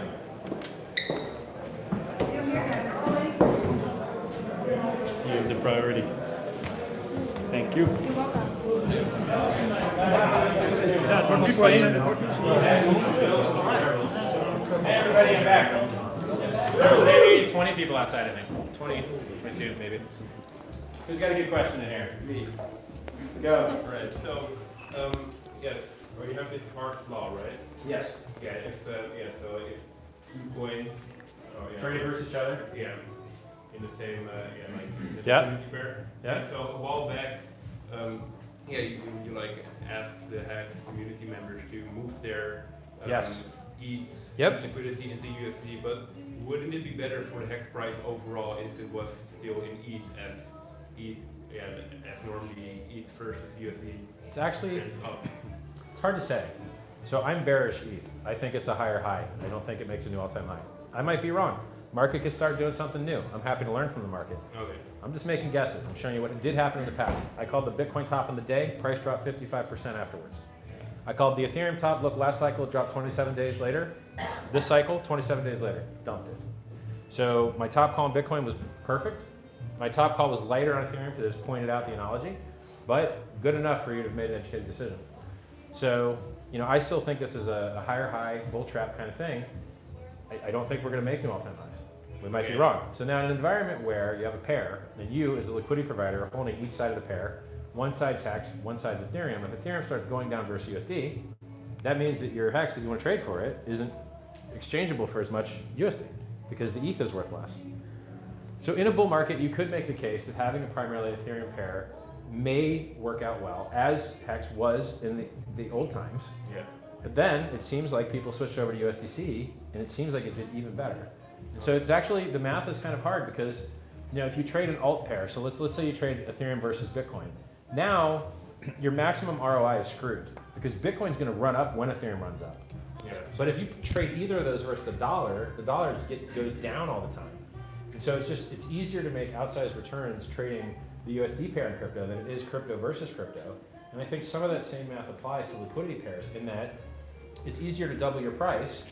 D: You have the priority. Thank you.
A: Hey, everybody, I'm back. There's maybe 20 people outside, I think. 20, 22 maybe. Who's got a good question in here? Me. Go.
M: Right, so, yes, well, you have this Marx law, right?
A: Yes.
M: Yeah, so if 2 coins
A: Trade versus each other?
M: Yeah, in the same, like, the
A: Yeah.
M: affinity pair.
A: Yeah.
M: So a while back, you like asked the Hex community members to move their
A: Yes.
M: ETH
A: Yep.
M: liquidity into USD, but wouldn't it be better for the Hex price overall if it was still in ETH as normally ETH versus USD?
A: It's actually,
M: trends up?
A: it's hard to say. So I'm bearish ETH. I think it's a higher high. I don't think it makes a new all-time high. I might be wrong. Market could start doing something new. I'm happy to learn from the market.
M: Okay.
A: I'm just making guesses. I'm showing you what did happen in the past. I called the Bitcoin top in the day. Price dropped 55% afterwards. I called the Ethereum top, look, last cycle it dropped 27 days later. This cycle, 27 days later, dumped it. So my top call on Bitcoin was perfect. My top call was lighter on Ethereum because it just pointed out the analogy, but good enough for you to have made an educated decision. So, you know, I still think this is a higher high, bull trap kind of thing. I don't think we're going to make new all-time highs. We might be wrong. So now in an environment where you have a pair, and you as a liquidity provider are holding each side of the pair, one side's HEX, one side's Ethereum. If Ethereum starts going down versus USD, that means that your HEX, if you want to trade for it, isn't exchangeable for as much USD because the ETH is worth less. So in a bull market, you could make the case that having a primarily Ethereum pair may work out well, as HEX was in the old times. Yeah. But then it seems like people switched over to USDC, and it seems like it did even better. And so it's actually, the math is kind of hard because, you know, if you trade an alt pair, so let's say you trade Ethereum versus Bitcoin. Now, your maximum ROI is screwed because Bitcoin's going to run up when Ethereum runs up.
M: Yeah.
A: But if you trade either of those versus the dollar goes down all the time. And so it's easier to make outsized returns trading the USD pair in crypto than it is crypto versus crypto. And I think some of that same math applies to liquidity pairs in that it's easier to double your price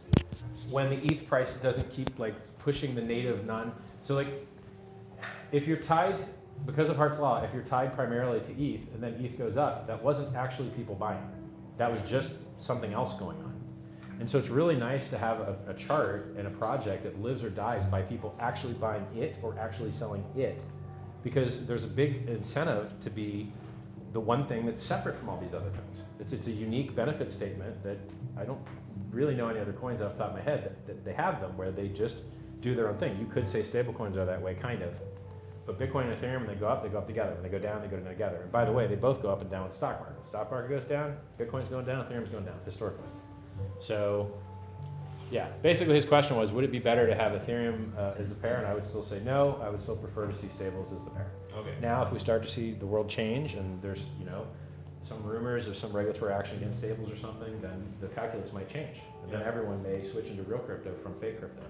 A: when the ETH price doesn't keep like pushing the native so like if you're tied, because of Hart's law, if you're tied primarily to ETH and then ETH goes up, that wasn't actually people buying. That was just something else going on. And so it's really nice to have a chart and a project that lives or dies by people actually buying it or actually selling it, because there's a big incentive to be the one thing that's separate from all these other things. It's a unique benefit statement that I don't really know any other coins off the top of my head that they have them where they just do their own thing. You could say stablecoins are that way, kind of. But Bitcoin and Ethereum, when they go up together. When they go down, they go down together. And by the way, they both go up and down with the stock market. The stock market goes down, Bitcoin's going down, Ethereum's going down, historically. So, yeah, basically his question was, would it be better to have Ethereum as the pair? And I would still say no. I would still prefer to see stables as the pair.
M: Okay.
A: Now, if we start to see the world change and there's, you know, some rumors of some regulatory action against stables or something, then the calculus might change. And then everyone may switch into real crypto from fake crypto,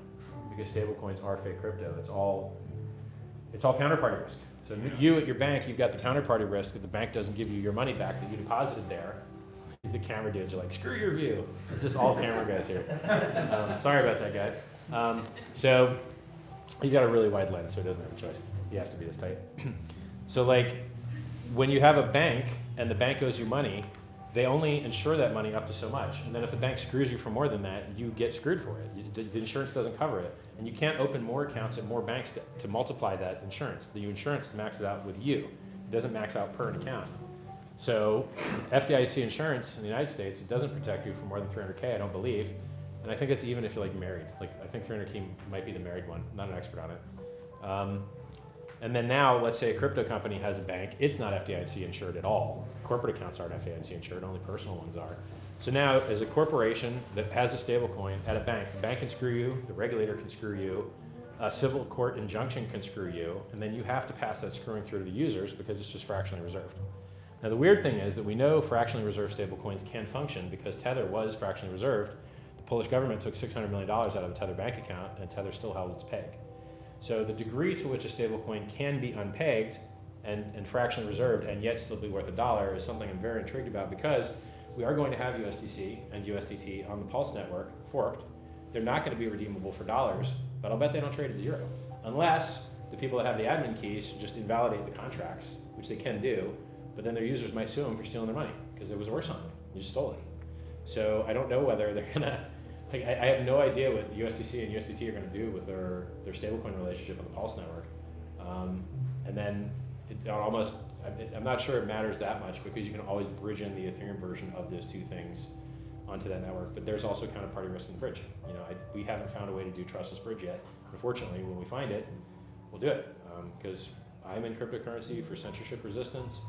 A: because stablecoins are fake crypto. It's all counterparty risk. So you at your bank, you've got the counterparty risk if the bank doesn't give you your money back that you deposited there. The camera dudes are like, screw your view. It's just all camera guys here. Sorry about that, guys. So he's got a really wide lens, so he doesn't have a choice. He has to be this tight. So like, when you have a bank and the bank owes you money, they only insure that money up to so much. And then if the bank screws you for more than that, you get screwed for it. The insurance doesn't cover it. And you can't open more accounts at more banks to multiply that insurance. The insurance maxes out with you. It doesn't max out per account. So FDIC insurance in the United States, it doesn't protect you for more than 300K, I don't believe. And I think it's even if you're like married. Like I think 300K might be the married one. I'm not an expert on it. And then now, let's say a crypto company has a bank. It's not FDIC insured at all. Corporate accounts aren't FDIC insured, only personal ones are. So now, as a corporation that has a stable coin at a bank, the bank can screw you, the regulator can screw you, a civil court injunction can screw you, and then you have to pass that screwing through to the users because it's just fractionally reserved. Now the weird thing is that we know fractionally reserved stablecoins can function because Tether was fractionally reserved. The Polish government took $600 million out of a Tether bank account, and Tether still held its peg. So the degree to which a stablecoin can be unpegged and fractionally reserved and yet still be worth $1 is something I'm very intrigued about, because we are going to have USDC and USDT on the Pulse network forked. They're not going to be redeemable for dollars, but I'll bet they don't trade at zero. Unless the people that have the admin keys just invalidate the contracts, which they can do, but then their users might sue them for stealing their money because it was worth something. You just stole it. So I don't know whether they're going to, like, I have no idea what USDC and USDT are going to do with their stablecoin relationship on the Pulse network. And then I'm not sure it matters that much because you can always bridge in the Ethereum version of those two things onto that network. But there's also counterparty risk in the bridge. You know, we haven't found a way to do trustless bridge yet. Unfortunately, when we find it, we'll do it because I'm in cryptocurrency for censorship resistance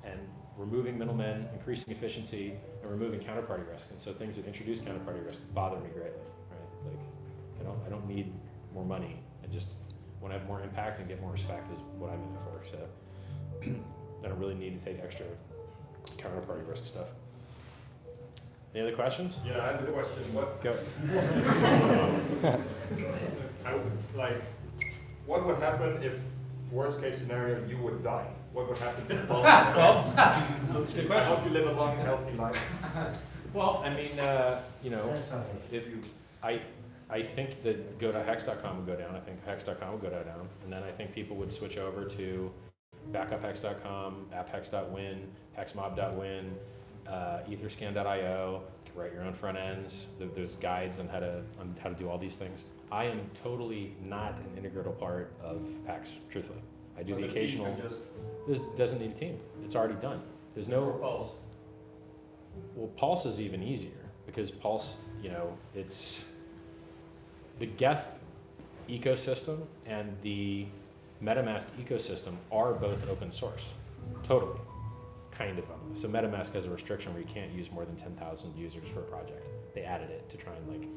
A: and removing middlemen, increasing efficiency, and removing counterparty risk. And so things that introduce counterparty risk bother me greatly, right? Like, I don't need more money. I just want to have more impact and get more respect is what I'm in it for. So I don't really need to take extra counterparty risk stuff. Any other questions?
E: Yeah, I have a question.
A: Go.
E: What would happen if, worst case scenario, you would die? What would happen to the
A: Well, that's a good
E: I
A: question.
E: hope you live a long, healthy life.
A: Well, I mean, if I think that go to hex.com would go down. I think hex.com would go down, and then I think people would switch over to backuphex.com, apphex.win, hexmob.win, etherscan.io. Write your own front ends. There's guides on how to do all these things. I am totally not an integral part of Hex, truthfully. I do the occasional. This doesn't need a team. It's already done. There's no.
L: For Pulse.
A: Well, Pulse is even easier because Pulse, it's the Geth ecosystem and the MetaMask ecosystem are both open source, totally, kind of. So MetaMask has a restriction where you can't use more than 10,000 users for a project. They added it to try and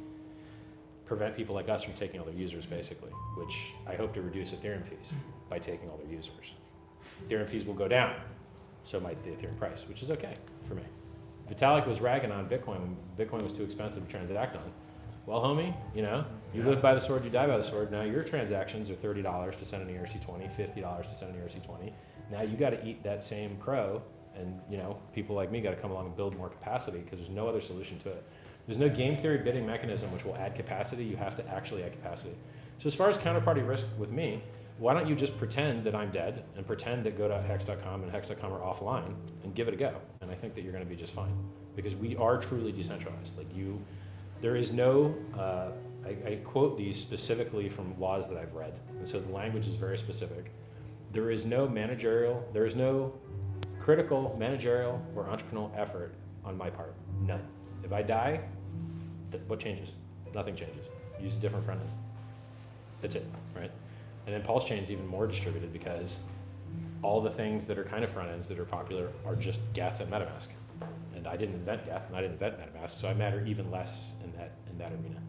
A: prevent people like us from taking all their users, basically, which I hope to reduce Ethereum fees by taking all their users. Ethereum fees will go down, so might the Ethereum price, which is okay for me. Vitalik was ragging on Bitcoin when Bitcoin was too expensive to transact on. Well, homie, you live by the sword, you die by the sword. Now your transactions are $30 to send an ERC20, $50 to send an ERC20. Now you got to eat that same crow, and people like me got to come along and build more capacity because there's no other solution to it. There's no game theory bidding mechanism which will add capacity. You have to actually add capacity. So as far as counterparty risk with me, why don't you just pretend that I'm dead and pretend that go.hex.com and hex.com are offline and give it a go? And I think that you're going to be just fine because we are truly decentralized. There is no, I quote these specifically from laws that I've read. And so the language is very specific. There is no critical managerial or entrepreneurial effort on my part. None. If I die, what changes? Nothing changes. Use a different front end. That's it, right? And then Pulse Chain is even more distributed because all the things that are kind of front ends that are popular are just Geth and MetaMask. And I didn't invent Geth and I didn't invent MetaMask, so I matter even less in that arena.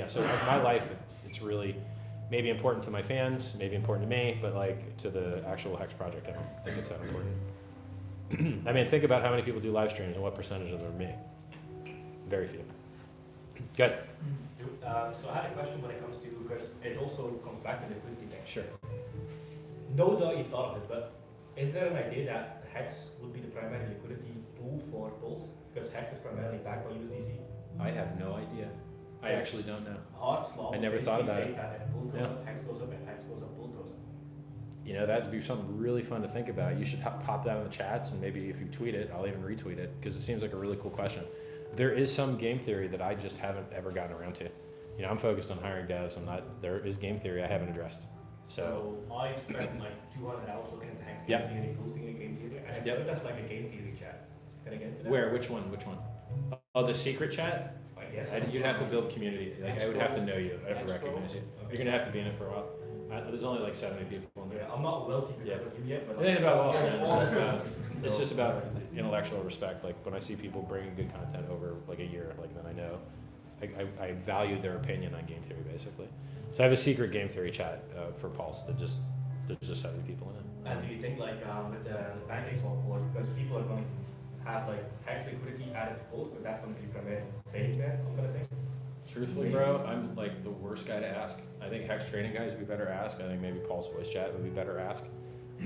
A: So my life, it's really maybe important to my fans, maybe important to me, but to the actual Hex project, I don't think it's that important. I mean, think about how many people do live streams and what percentage of them are me. Very few. Good.
L: So I had a question when it comes to, because it also comes back to liquidity thing.
A: Sure.
L: No doubt you've thought of it, but is there an idea that Hex would be the primary liquidity pool for Pulse? Because Hex is primarily backed by USDC.
A: I have no idea. I actually don't know.
L: Hard law.
A: I never thought about it.
L: That if Pulse goes up, Hex goes up, and Hex goes up, Pulse goes up.
A: That'd be something really fun to think about. You should pop that in the chats, and maybe if you tweet it, I'll even retweet it, because it seems like a really cool question. There is some game theory that I just haven't ever gotten around to. I'm focused on hiring devs. There is game theory I haven't addressed. So
L: I spent 200 hours looking at the Hex game theory, posting a game theory, and I felt that's like a game theory chat. Can I get into that?
A: Where? Which one? Oh, the secret chat?
L: I guess.
A: You'd have to build community. I would have to know you. I'd have to recognize you. You're going to have to be in it for a while. There's only 70 people in there.
L: Yeah, I'm not wealthy because of you yet, but
A: it ain't about wealth, man. It's just about intellectual respect. When I see people bringing good content over a year, then I know I value their opinion on game theory, basically. So I have a secret game theory chat for Pulse there's just 70 people in it.
L: And do you think with the pancakes on board, because people are going to have Hex liquidity added to Pulse, because that's going to be primarily trading there, I'm going to think?
A: Truthfully, bro, I'm the worst guy to ask. I think Hex trading guys would be better ask. I think maybe Pulse voice chat would be better ask.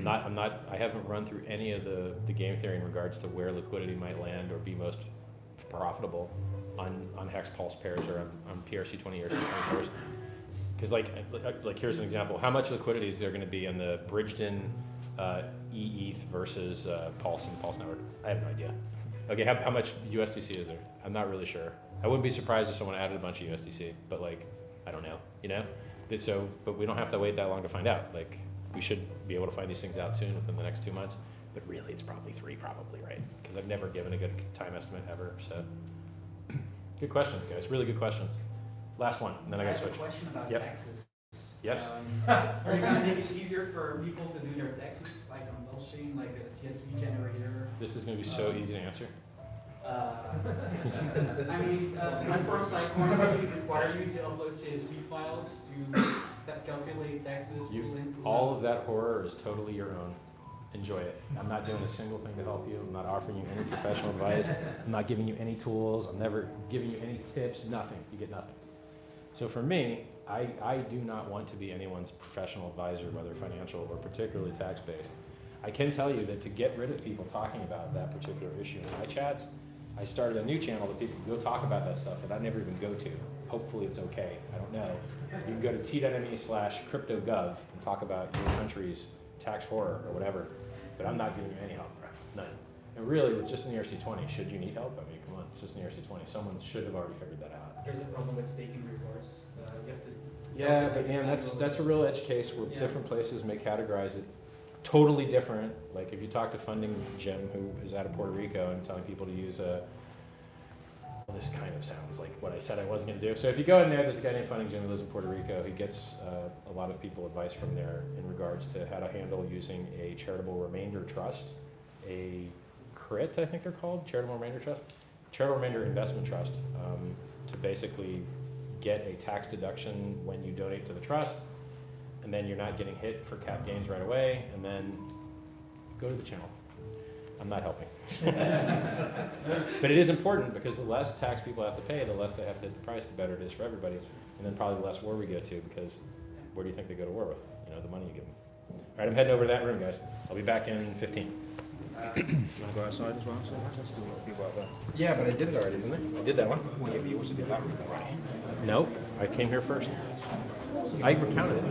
A: I haven't run through any of the game theory in regards to where liquidity might land or be most profitable on Hex Pulse pairs or on PRC20 or ERC20 pairs. Because here's an example. How much liquidity is there going to be on the bridged-in ETH versus Pulse and the Pulse network? I have no idea. Okay, how much USDC is there? I'm not really sure. I wouldn't be surprised if someone added a bunch of USDC, but I don't know. But we don't have to wait that long to find out. We should be able to find these things out soon within the next 2 months. But really, it's probably 3, right? Because I've never given a good time estimate ever. So, good questions, guys. Really good questions. Last one, and then I got to switch.
C: I have a question about taxes.
A: Yes.
C: Are you going to make it easier for people to do their taxes, like on blockchain, like a CSV generator?
A: This is going to be so easy to answer.
C: I mean, platforms like Coinbase require you to upload CSV files to calculate taxes.
A: All of that horror is totally your own. Enjoy it. I'm not doing a single thing to help you. I'm not offering you any professional advice. I'm not giving you any tools. I'm never giving you any tips. Nothing. You get nothing. So for me, I do not want to be anyone's professional advisor, whether financial or particularly tax-based. I can tell you that to get rid of people talking about that particular issue in my chats, I started a new channel that people can go talk about that stuff that I never even go to. Hopefully it's okay. I don't know. You can go to t.me/cryptogov and talk about your country's tax horror or whatever. But I'm not giving you any help, none. And really, it's just in the ERC20. Should you need help? I mean, come on, it's just in the ERC20. Someone should have already figured that out.
C: There's a problem with staking rewards. You have to.
A: Yeah, but man, that's a real edge case where different places may categorize it totally different. Like if you talk to Funding Jim, who is out of Puerto Rico, and telling people to use a, well, this kind of sounds like what I said I wasn't going to do. So if you go in there, there's a guy named Funding Jim who lives in Puerto Rico. He gets a lot of people advice from there in regards to how to handle using a charitable remainder trust, a CRIT, I think they're called, charitable remainder trust, charitable remainder investment trust, to basically get a tax deduction when you donate to the trust, and then you're not getting hit for cap gains right away, and then go to the channel. I'm not helping. But it is important because the less tax people have to pay, the less they have to hit the price, the better it is for everybody. And then probably the less war we go to, because where do you think they go to war with? You know, the money you give them. All right, I'm heading over to that room, guys. I'll be back in 15.
B: You want to go outside as well? So let's do what people out there.
A: Yeah, but I did it already, didn't I? I did that one.
B: Well, yeah, but you also did that one already.
A: No, I came here first. I recounted it.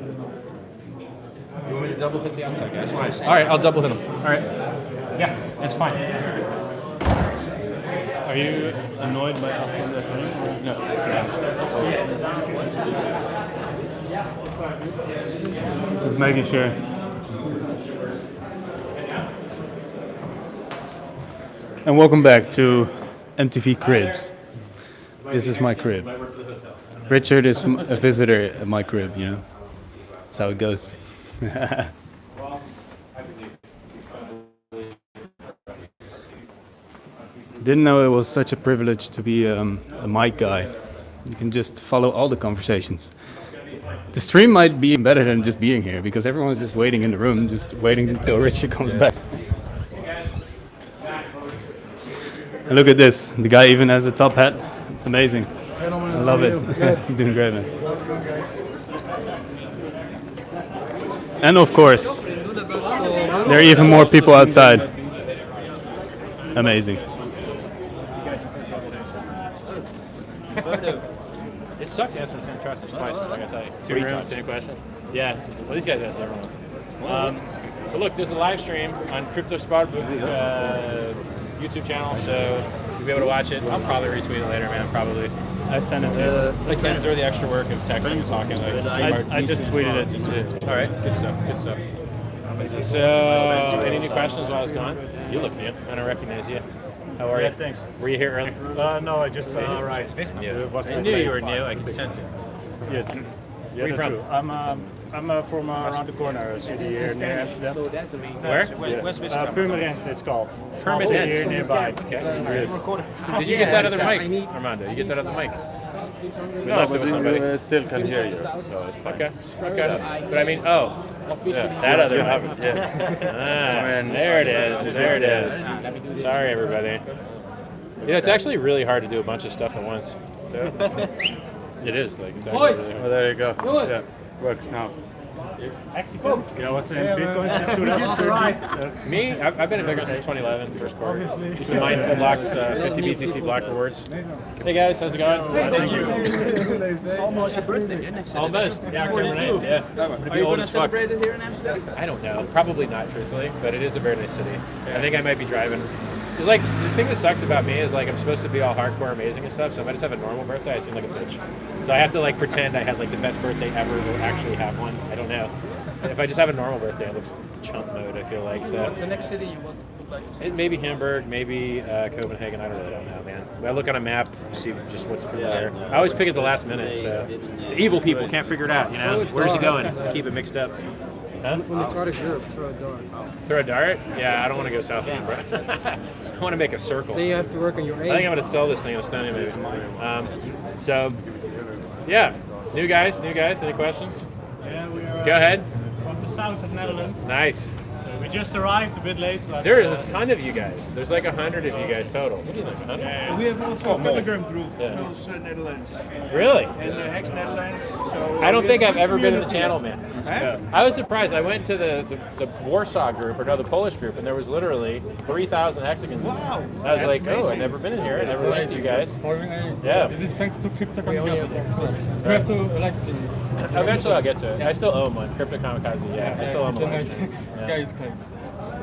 A: You want me to double hit the outside guys? Fine. All right, I'll double hit them. All right. Yeah, that's fine.
D: Are you annoyed by us on the thing? No. Just making sure. And welcome back to MTV Cribs. This is my crib. Richard is a visitor at my crib, you know. That's how it goes. Didn't know it was such a privilege to be a mic guy. You can just follow all the conversations. The stream might be better than just being here because everyone's just waiting in the room, just waiting until Richard comes back. And look at this, the guy even has a top hat. It's amazing. I love it. Doing great, man. And of course, there are even more people outside. Amazing.
A: It sucks answering the same questions twice, but I gotta tell you. 2 rooms, same questions. Yeah, well, these guys asked different ones. But look, there's a live stream on Kryptosparbuch YouTube channel, so you'll be able to watch it. I'll probably retweet it later, man, probably.
D: I sent it to
A: I can't enjoy the extra work of texting and talking. Like,
D: I just tweeted it.
A: All right, good stuff, good stuff. So, any new questions while I was gone? You look new. I don't recognize you. How are you?
D: Thanks.
A: Were you here early?
D: No, I just arrived.
A: Yeah. I knew you were new. I could sense it.
D: Yes.
A: Where are you from?
D: I'm from around the corner, a city here near Amsterdam.
B: So that's the main.
A: Where?
D: Purmerend, it's called.
A: Purmerend.
D: Here nearby.
A: Okay. Yes. Did you get that other mic, Armando? You get that other mic? We left it with somebody.
D: Still can hear you, so it's fine.
A: Okay. Okay. But I mean, that other mic. There it is. There it is. Sorry, everybody. You know, it's actually really hard to do a bunch of stuff at once. It is. Like, it's actually really hard.
D: Well, there you go. Yeah, works now.
A: Hexicans?
D: Yeah, what's in Bitcoin since 2013?
A: Me? I've been in Bitcoin since 2011, first quarter. Used to mine full blocks, 50 BTC block rewards. Hey guys, how's it going? Thank you.
B: It's almost your birthday, isn't it?
A: Almost. Yeah, October 9th, yeah.
B: Are you going to celebrate it here in Amsterdam?
A: I don't know. Probably not, truthfully, but it is a very nice city. I think I might be driving. It's like, the thing that sucks about me is like I'm supposed to be all hardcore amazing and stuff, so if I just have a normal birthday, I seem like a bitch. So I have to like pretend I had like the best birthday ever to actually have one. I don't know. If I just have a normal birthday, it looks chump mode, I feel like. So
B: What's the next city you would like to see?
A: Maybe Hamburg, maybe Copenhagen, I really don't know, man. I look on a map, see just what's familiar. I always pick it the last minute, so the evil people can't figure it out, you know? Where's he going? Keep it mixed up. Huh?
H: When the card is Europe, throw a dart.
A: Throw a dart? Yeah, I don't want to go south of bro. I want to make a circle.
H: Then you have to work on your aim.
A: I think I'm going to sell this thing in Estonia, maybe. So, yeah. New guys, any questions?
D: Yeah, we are
A: Go ahead.
D: from the south of Netherlands.
A: Nice.
D: So we just arrived a bit late. But,
A: There is a ton of you guys. There's like 100 of you guys total. What do you think, 100?
E: We have also a Telegram group, Pulse Netherlands.
A: Really?
E: And HEX Netherlands. So
A: I don't think I've ever been in the channel, man. I was surprised. I went to the Warsaw group, or no, the Polish group, and there was literally 3,000 Hexicans. Wow! I was like, oh, I've never been in here. I never linked you guys. Yeah.
H: This is thanks to Kryptosparbuch. We have to live stream it.
A: Eventually, I'll get to it. I still own one, Crypto Kamikaze. Yeah, I still own one.
H: This guy is great.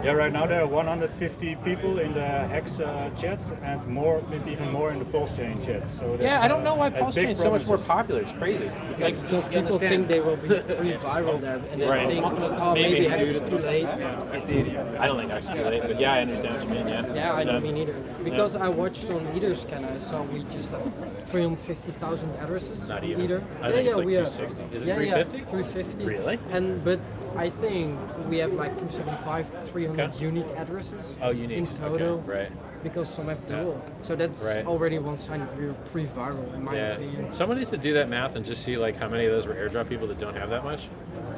E: Yeah, right now there are 150 people in the Hex chats and more, maybe even more in the Pulse Chain chats. So
A: Yeah, I don't know why Pulse Chain is so much more
E: promises.
A: popular. It's crazy.
K: Because people think they will be pretty viral there, and then
A: Right.
K: think, oh, maybe Hex is too late.
A: I don't think that's too late, but yeah, I understand what you mean. Yeah.
K: Yeah, I don't mean either. Because I watched on Ether's scanner, I saw we just have 350,000 addresses.
A: Not
K: on
A: even.
K: Ether.
A: I think it's like
K: we have.
A: 260. Is it
K: Yeah,
A: 350?
K: 350.
A: Really?
K: But I think we have like 275, 300
A: Okay.
K: unique addresses.
A: Oh, unique.
K: In total.
A: Okay. Right.
K: Because some have dual. So that's
A: Right.
K: already one sign that we're pretty viral, in my
A: Yeah.
K: opinion.
A: Someone needs to do that math and just see like how many of those were airdrop people that don't have that much,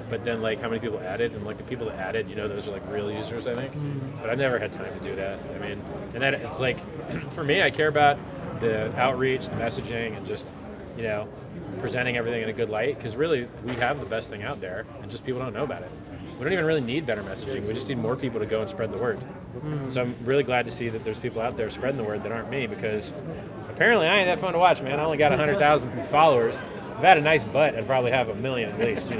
A: but then like how many people added, and like the people that added, those are like real users, I think. But I've never had time to do that. I mean, and then it's like, for me, I care about the outreach, the messaging, and just presenting everything in a good light, because really we have the best thing out there, and just people don't know about it. We don't even really need better messaging. We just need more people to go and spread the word. So I'm really glad to see that there's people out there spreading the word that aren't me, because apparently I ain't that fun to watch, man. I only got 100,000 followers. If I had a nice butt, I'd probably have 1 million at least,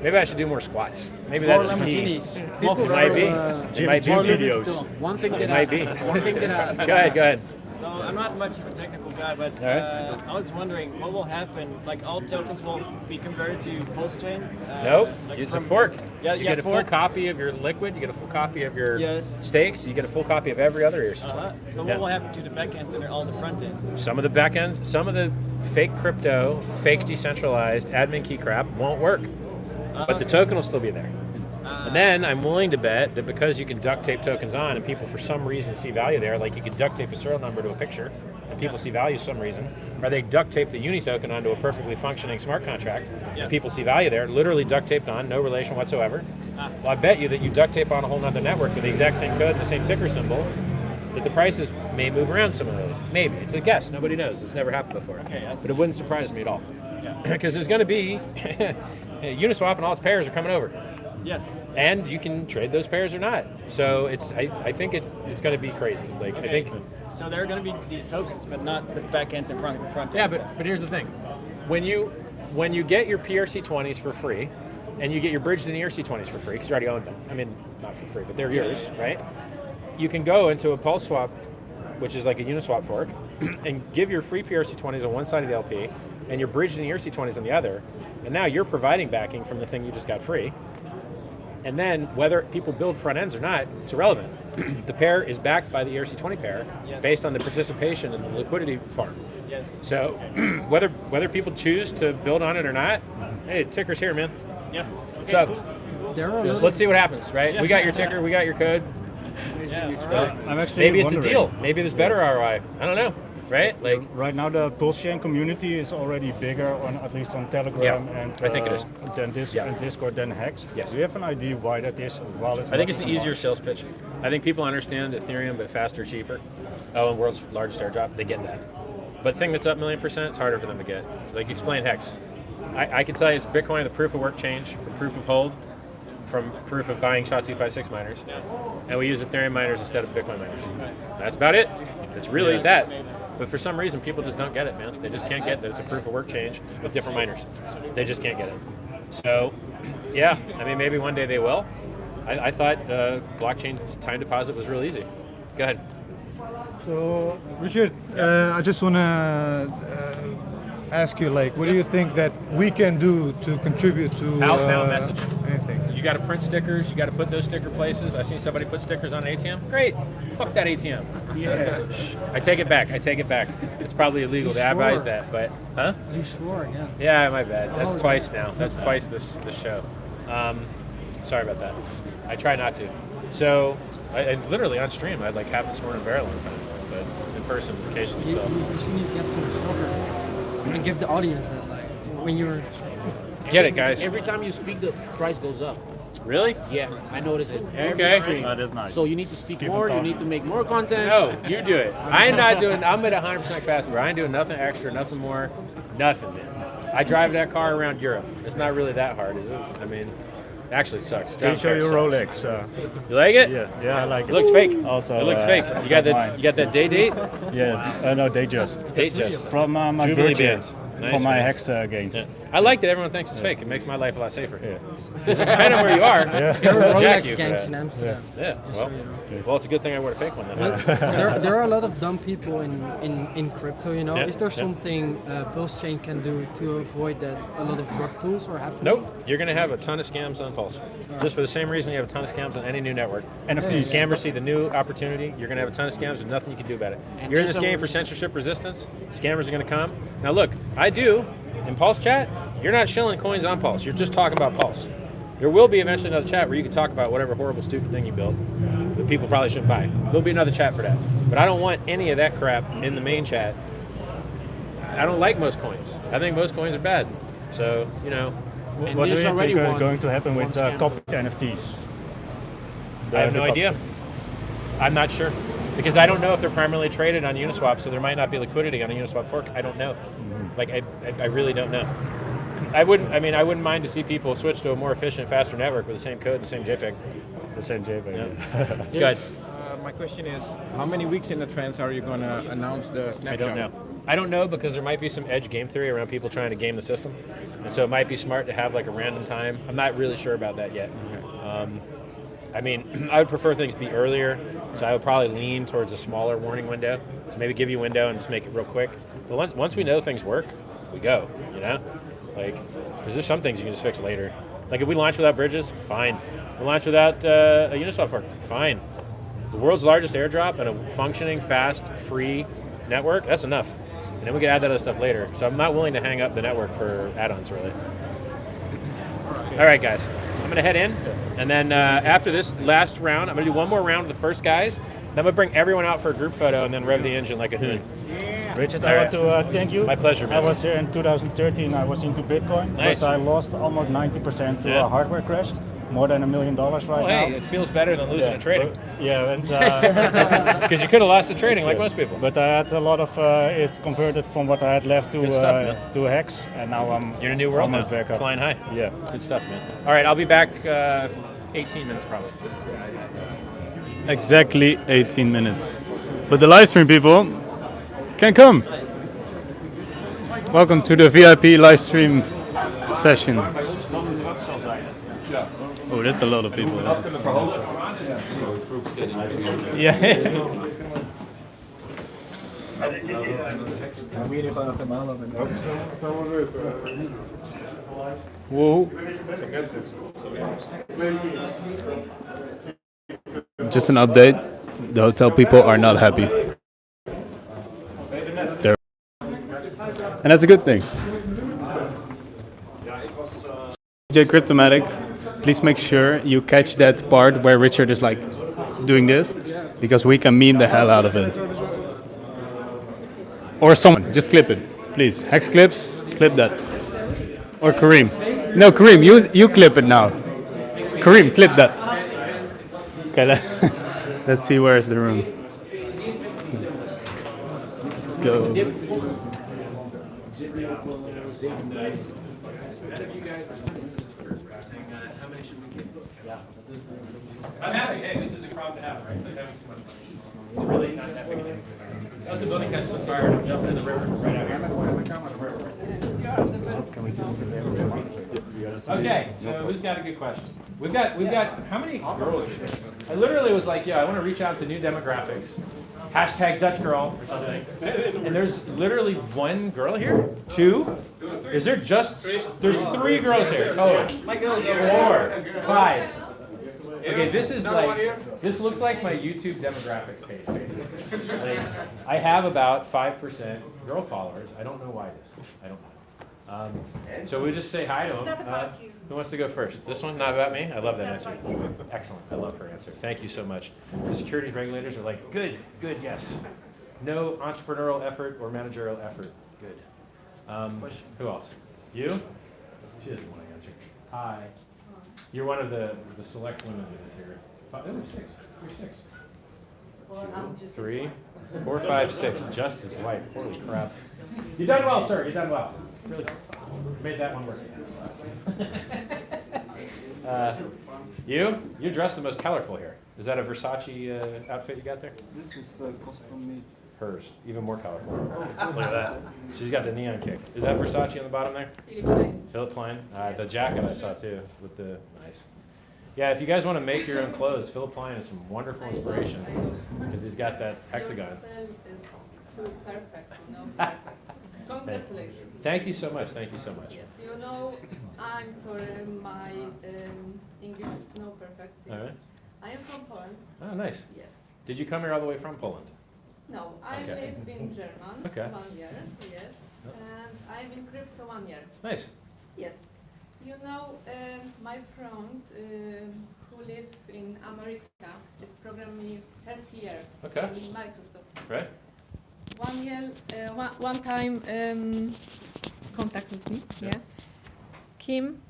A: Maybe I should do more squats. Maybe that's the key. It might be. It might be videos.
N: One thing that
A: It might be.
N: One thing that
A: Go ahead.
N: So I'm not much of a technical guy, but I was wondering what will happen. Like all tokens will be converted to Pulse Chain.
A: Nope,
N: like
A: it's a
N: from-
A: fork.
N: Yeah,
A: you
N: yeah,
A: get a full
N: fork.
A: copy of your liquid, you get a full copy of your
N: Yes.
A: stakes, you get a full copy of every other ERC20.
N: But what will happen to the backends and all the front ends?
A: Some of the backends, some of the fake crypto, fake decentralized admin key crap won't work, but the token will still be there. And then I'm willing to bet that because you can duct tape tokens on and people for some reason see value there, like you can duct tape a serial number to a picture and people see value for some reason, or they duct tape the Uni token onto a perfectly functioning smart contract and people see value there, literally duct taped on, no relation whatsoever. Well, I bet you that you duct tape on a whole nother network with the exact same code and the same ticker symbol, that the prices may move around similarly. Maybe. It's a guess. Nobody knows. It's never happened before. But it wouldn't surprise me at all. Because there's going to be Uniswap and all its pairs are coming over.
N: Yes.
A: And you can trade those pairs or not. So I think it's going to be crazy. Like I think.
N: So there are going to be these tokens, but not the backends and front ends.
A: Yeah, but here's the thing. When you get your PRC20s for free, and you get your bridged in ERC20s for free, because you already own them. I mean, not for free, but they're yours, right? You can go into a Pulse Swap, which is like a Uniswap fork, and give your free PRC20s on one side of the LP, and your bridged in ERC20s on the other, and now you're providing backing from the thing you just got free. And then whether people build front ends or not, it's irrelevant. The pair is backed by the ERC20 pair based on the participation in the liquidity farm.
N: Yes.
A: So whether people choose to build on it or not, hey, ticker's here, man.
N: Yeah.
A: What's up? Let's see what happens, right?
N: Yeah.
A: We got your ticker, we got your code.
E: I'm actually
A: Maybe it's a
E: wondering.
A: deal. Maybe there's better ROI. I don't know, right? Like
E: right now, the Pulse Chain community is already bigger, on at least on Telegram and
A: I think it is.
E: than and Discord than Hex.
A: Yes.
E: Do you have an idea why that is? While it's
A: I think it's
E: not
A: an
E: even
A: easier
E: launched?
A: sales pitch. I think people understand Ethereum, but faster, cheaper. Oh, and world's largest airdrop, they get that. But thing that's up 1,000,000%, it's harder for them to get. Like explain Hex. I can tell you it's Bitcoin, the proof of work change from proof of hold, from proof of buying SHA-256 miners. And we use Ethereum miners instead of Bitcoin miners. That's about it. It's really that. But for some reason, people just don't get it, man. They just can't get that it's a proof of work change with different miners. They just can't get it. So, yeah, I mean, maybe one day they will. I thought blockchain time deposit was real easy. Go ahead.
O: So, Richard, I just want to ask you, like, what do you think that we can do to contribute to
A: Outbound messaging.
O: anything?
A: You got to print stickers. You got to put those sticker places. I seen somebody put stickers on an ATM. Great. Fuck that ATM.
O: Yeah.
A: I take it back. It's probably illegal to advise that, but huh?
K: You swore, yeah.
A: Yeah, my bad. That's twice now. That's twice this show. Sorry about that. I try not to. So, I literally on stream, I'd like haven't sworn in a very long time, but in person occasionally
K: You
A: still.
K: need to get some soccer and give the audience that, like, when you're.
A: Get it, guys.
N: Every time you speak, the price goes up.
A: Really?
N: Yeah, I noticed it. Every
A: Okay.
N: stream.
E: That is nice.
N: So you need to speak
E: Keep
N: more.
E: on
N: You
E: talking.
N: need to make more content.
A: No, you do it. I'm not doing. I'm at 100% capacity. I ain't doing nothing extra, nothing more, nothing, man. I drive that car around Europe. It's not really that hard, is it? I mean, actually it sucks.
E: Can you show your
A: Rolex?
E: Rolex?
A: You like it?
E: Yeah, I like it.
A: It looks fake.
E: Also,
A: it looks fake. You got that day date?
E: Yeah, no, they just. From my
A: Jubilee
E: birthday,
A: band. Nice,
E: from my
A: man.
E: Hex gains.
A: Yeah. I like that everyone thinks it's fake. It makes my life a lot safer. Depending on where you are,
K: There are
A: they'll jack
K: Rolex
A: you for
K: gangs
A: that.
K: in Amsterdam.
A: Yeah. Well, it's a good thing I wear a fake one then.
K: There are a lot of dumb people in crypto, you know.
A: Yeah,
K: Is there
A: yeah.
K: something Pulse Chain can do to avoid that a lot of rug pulls are happening?
A: Nope. You're going to have a ton of scams on Pulse. Just for the same reason you have a ton of scams on any new network.
E: And if
A: these scammers see the new opportunity, you're going to have a ton of scams. There's nothing you can do about it.
K: And
A: You're in
K: there's
A: this game
K: some-
A: for censorship resistance. Scammers are going to come. Now look, I do. In Pulse chat, you're not shilling coins on Pulse. You're just talking about Pulse. There will be eventually another chat where you can talk about whatever horrible, stupid thing you built that people probably shouldn't buy. There'll be another chat for that. But I don't want any of that crap in the main chat. I don't like most coins. I think most coins are bad. So, you know.
E: What do you think is going to happen with copied NFTs?
A: I have no idea. I'm not sure. Because I don't know if they're primarily traded on Uniswap, so there might not be liquidity on a Uniswap fork. I don't know. Like, I really don't know. I wouldn't mind to see people switch to a more efficient, faster network with the same code and the same JPEG.
E: The same JPEG.
A: Yeah. Good.
H: My question is, how many weeks in advance are you going to announce the snapshot?
A: I don't know. I don't know because there might be some edge game theory around people trying to game the system. And so it might be smart to have like a random time. I'm not really sure about that yet. I mean, I would prefer things to be earlier, so I would probably lean towards a smaller warning window. So maybe give you a window and just make it real quick. But once we know things work, we go, you know? Like, because there's some things you can just fix later. Like if we launch without bridges, fine. We launch without a Uniswap fork, fine. The world's largest airdrop and a functioning, fast, free network, that's enough. And then we can add that other stuff later. So I'm not willing to hang up the network for add-ons, really. All right, guys. I'm going to head in, and then after this last round, I'm going to do one more round with the first guys. Then I'm going to bring everyone out for a group photo and then rev the engine like a hoon.
E: Richard,
A: All
E: I
A: right.
E: want to thank you.
A: My pleasure, man.
E: I was here in 2013. I was into Bitcoin,
A: Nice.
E: but I lost almost 90% to
A: Yeah.
E: a hardware crash. More than $1 million right
A: Well,
E: now.
A: hey, it feels better than losing at trading.
E: Yeah, and
A: because you could have lost at trading like most people.
E: But I had a lot of it's converted from what I had left to
A: Good stuff, man.
E: to Hex, and now I'm
A: You're in a new world
E: almost
A: now,
E: back up.
A: flying high.
E: Yeah,
A: Good stuff, man. All right, I'll be back 18 minutes probably.
D: Exactly 18 minutes. But the live stream people can come. Welcome to the VIP live stream session. Oh, that's a lot of people. Yeah. Whoa. Just an update. The hotel people are not happy. They're and that's a good thing. DJ Cryptomatic, please make sure you catch that part where Richard is like doing this, because we can meme the hell out of it. Or someone, just clip it, please. Hex clips, clip that. Or Kareem. No, Kareem, you clip it now. Kareem, clip that. Okay, let's see where's the room. Let's go.
A: I'm happy. Hey, this is a crowd to have, right? It's like having too much money. It's really not that big a deal. Unless the building catches on fire, I'm jumping in the river right out here.
E: Can we just?
A: Okay, so who's got a good question? We've got how many girls here? I literally was like, yeah, I want to reach out to new demographics. Hashtag Dutch girl or something. And there's literally one girl here? Two? Is there just, there's 3 girls here total. 4, 5. Okay, this is like, this looks like my YouTube demographics page, basically. Like, I have about 5% girl followers. I don't know why this. I don't know. So we just say hi to them. Who wants to go first? This one, not about me? I love that answer. Excellent. I love her answer. Thank you so much. The securities regulators are like, good, yes. No entrepreneurial effort or managerial effort. Good. Who else? You? She doesn't want to answer. Hi. You're one of the select women that is here. 5, oh, 6. You're 6.
P: Well, I'm just
A: 3, 4, 5, 6. Just his wife. Holy crap. You've done well, sir. You've done well. Really made that one work. You're dressed the most colorful here. Is that a Versace outfit you got there?
Q: This is custom made.
A: Hers, even more colorful. Look at that. She's got the neon kick. Is that Versace on the bottom there? Philip Klein. The jacket I saw too, with the nice. Yeah, if you guys want to make your own clothes, Philip Klein is some wonderful inspiration because he's got that hexagon.
R: Too perfect, perfect. Congratulations.
A: Thank you so much. Thank you so much.
R: Yes, I'm sorry, my English is not perfect.
A: All right.
R: I am from Poland.
A: Oh, nice.
R: Yes.
A: Did you come here all the way from Poland?
R: No, I live in Germany 1 year, yes, and I'm in crypto 1 year.
A: Nice.
R: Yes. My friend who live in America is programming 30 years in Microsoft.
A: Right.
R: 1 year, one time contact with me. Yeah. Kim,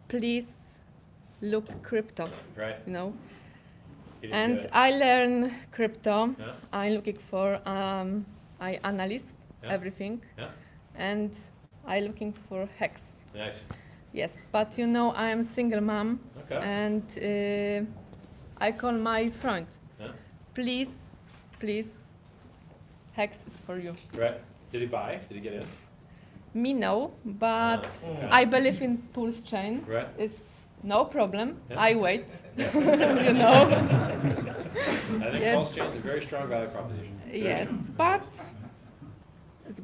R: please look crypto.
A: Right.
R: And I learn crypto.
A: Yeah.
R: I'm looking for I analyze everything.
A: Yeah.
R: And I looking for HEX.
A: Nice.
R: Yes, but I'm single mom.
A: Okay.
R: And I call my friend.
A: Yeah.
R: Please, HEX is for you.
A: Right. Did he buy? Did he get in?
R: Me no, but
A: Okay.
R: I believe in pulse chain.
A: Right.
R: It's no problem.
A: Yeah.
R: I wait.
A: Yeah. I think
R: Yes.
A: pulse chain's a very strong value proposition.
R: Yes, but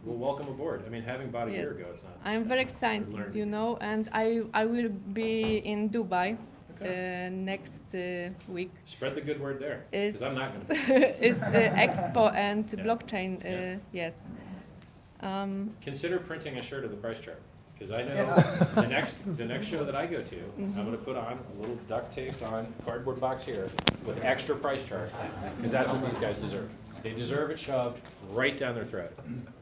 A: Well, welcome aboard. I mean, having bought a year
R: yes,
A: ago, it's not.
R: I'm very excited,
A: learning.
R: and I will be in Dubai next week.
A: Spread the good word there,
R: It's
A: because I'm not going to.
R: it's Expo and blockchain. Yes.
A: Consider printing a shirt of the price chart, because I know the next show that I go to, I'm going to put on a little duct taped on cardboard box here with extra price chart, because that's what these guys deserve. They deserve it shoved right down their throat.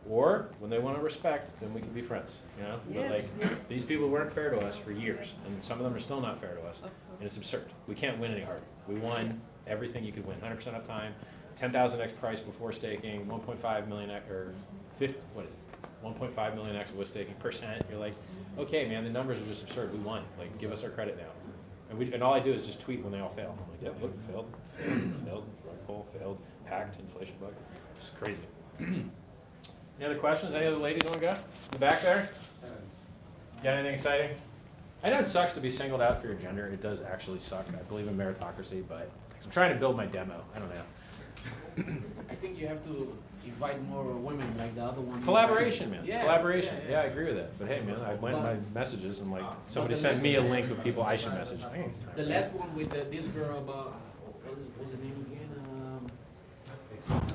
A: Or when they want to respect, then we can be friends. But these people weren't fair to us for years, and some of them are still not fair to us, and it's absurd. We can't win any harder. We won everything you could win, 100% uptime, 10,000x price before staking, 1.5 million or 50, what is it? 1.5 million x with staking percent. You're like, okay, man, the numbers are just absurd. We won. Like, give us our credit now. And all I do is just tweet when they all fail. I'm like, yep, look, failed, rug pull, failed, hacked, inflation bug. It's crazy. Any other questions? Any other ladies want to go? In the back there? Got anything exciting? I know it sucks to be singled out for your gender. It does actually suck. I believe in meritocracy, but I'm trying to build my demo. I don't know.
C: I think you have to invite more women like the other one.
A: Collaboration, man.
C: Yeah,
A: Collaboration.
C: yeah,
A: Yeah, I agree with that. But hey, man, I went in my messages and like somebody sent me a link of people I should message.
C: The last one with this girl about what was the name again?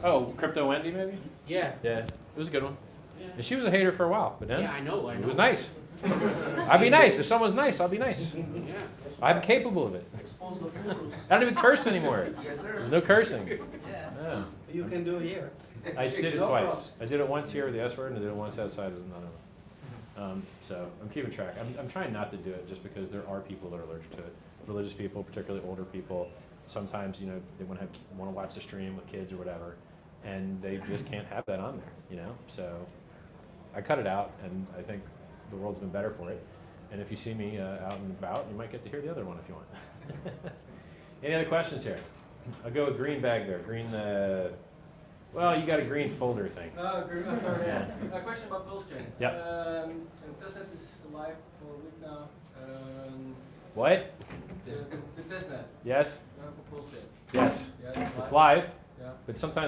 A: Oh, Crypto Wendy, maybe?
C: Yeah.
A: Yeah, it was a good one. And she was a hater for a while, but then
C: Yeah, I know.
A: it was nice. I'd be nice. If someone's nice, I'll be nice.
C: Yeah.
A: I'm capable of it.
C: Expose the photos.
A: I don't even curse anymore.
C: Yes, sir.
A: There's no cursing.
C: Yeah.
K: You can do it here.
A: I just did it twice. I did it once here with the S word, and I did it once outside with none of them. So I'm keeping track. I'm trying not to do it just because there are people that are allergic to it. Religious people, particularly older people. Sometimes, they want to watch the stream with kids or whatever, and they just can't have that on there, So I cut it out, and I think the world's been better for it. And if you see me out and about, you might get to hear the other one if you want. Any other questions here? I'll go with green bag there. Green, well, you got a green folder thing.
K: No, sorry.
A: Yeah.
K: A question about pulse chain.
A: Yep.
K: Testnet is live for a week now.
A: What?
K: The testnet.
A: Yes?
K: For pulse chain.
A: Yes.
K: Yeah,
A: It's live,
K: Yeah.
A: but sometimes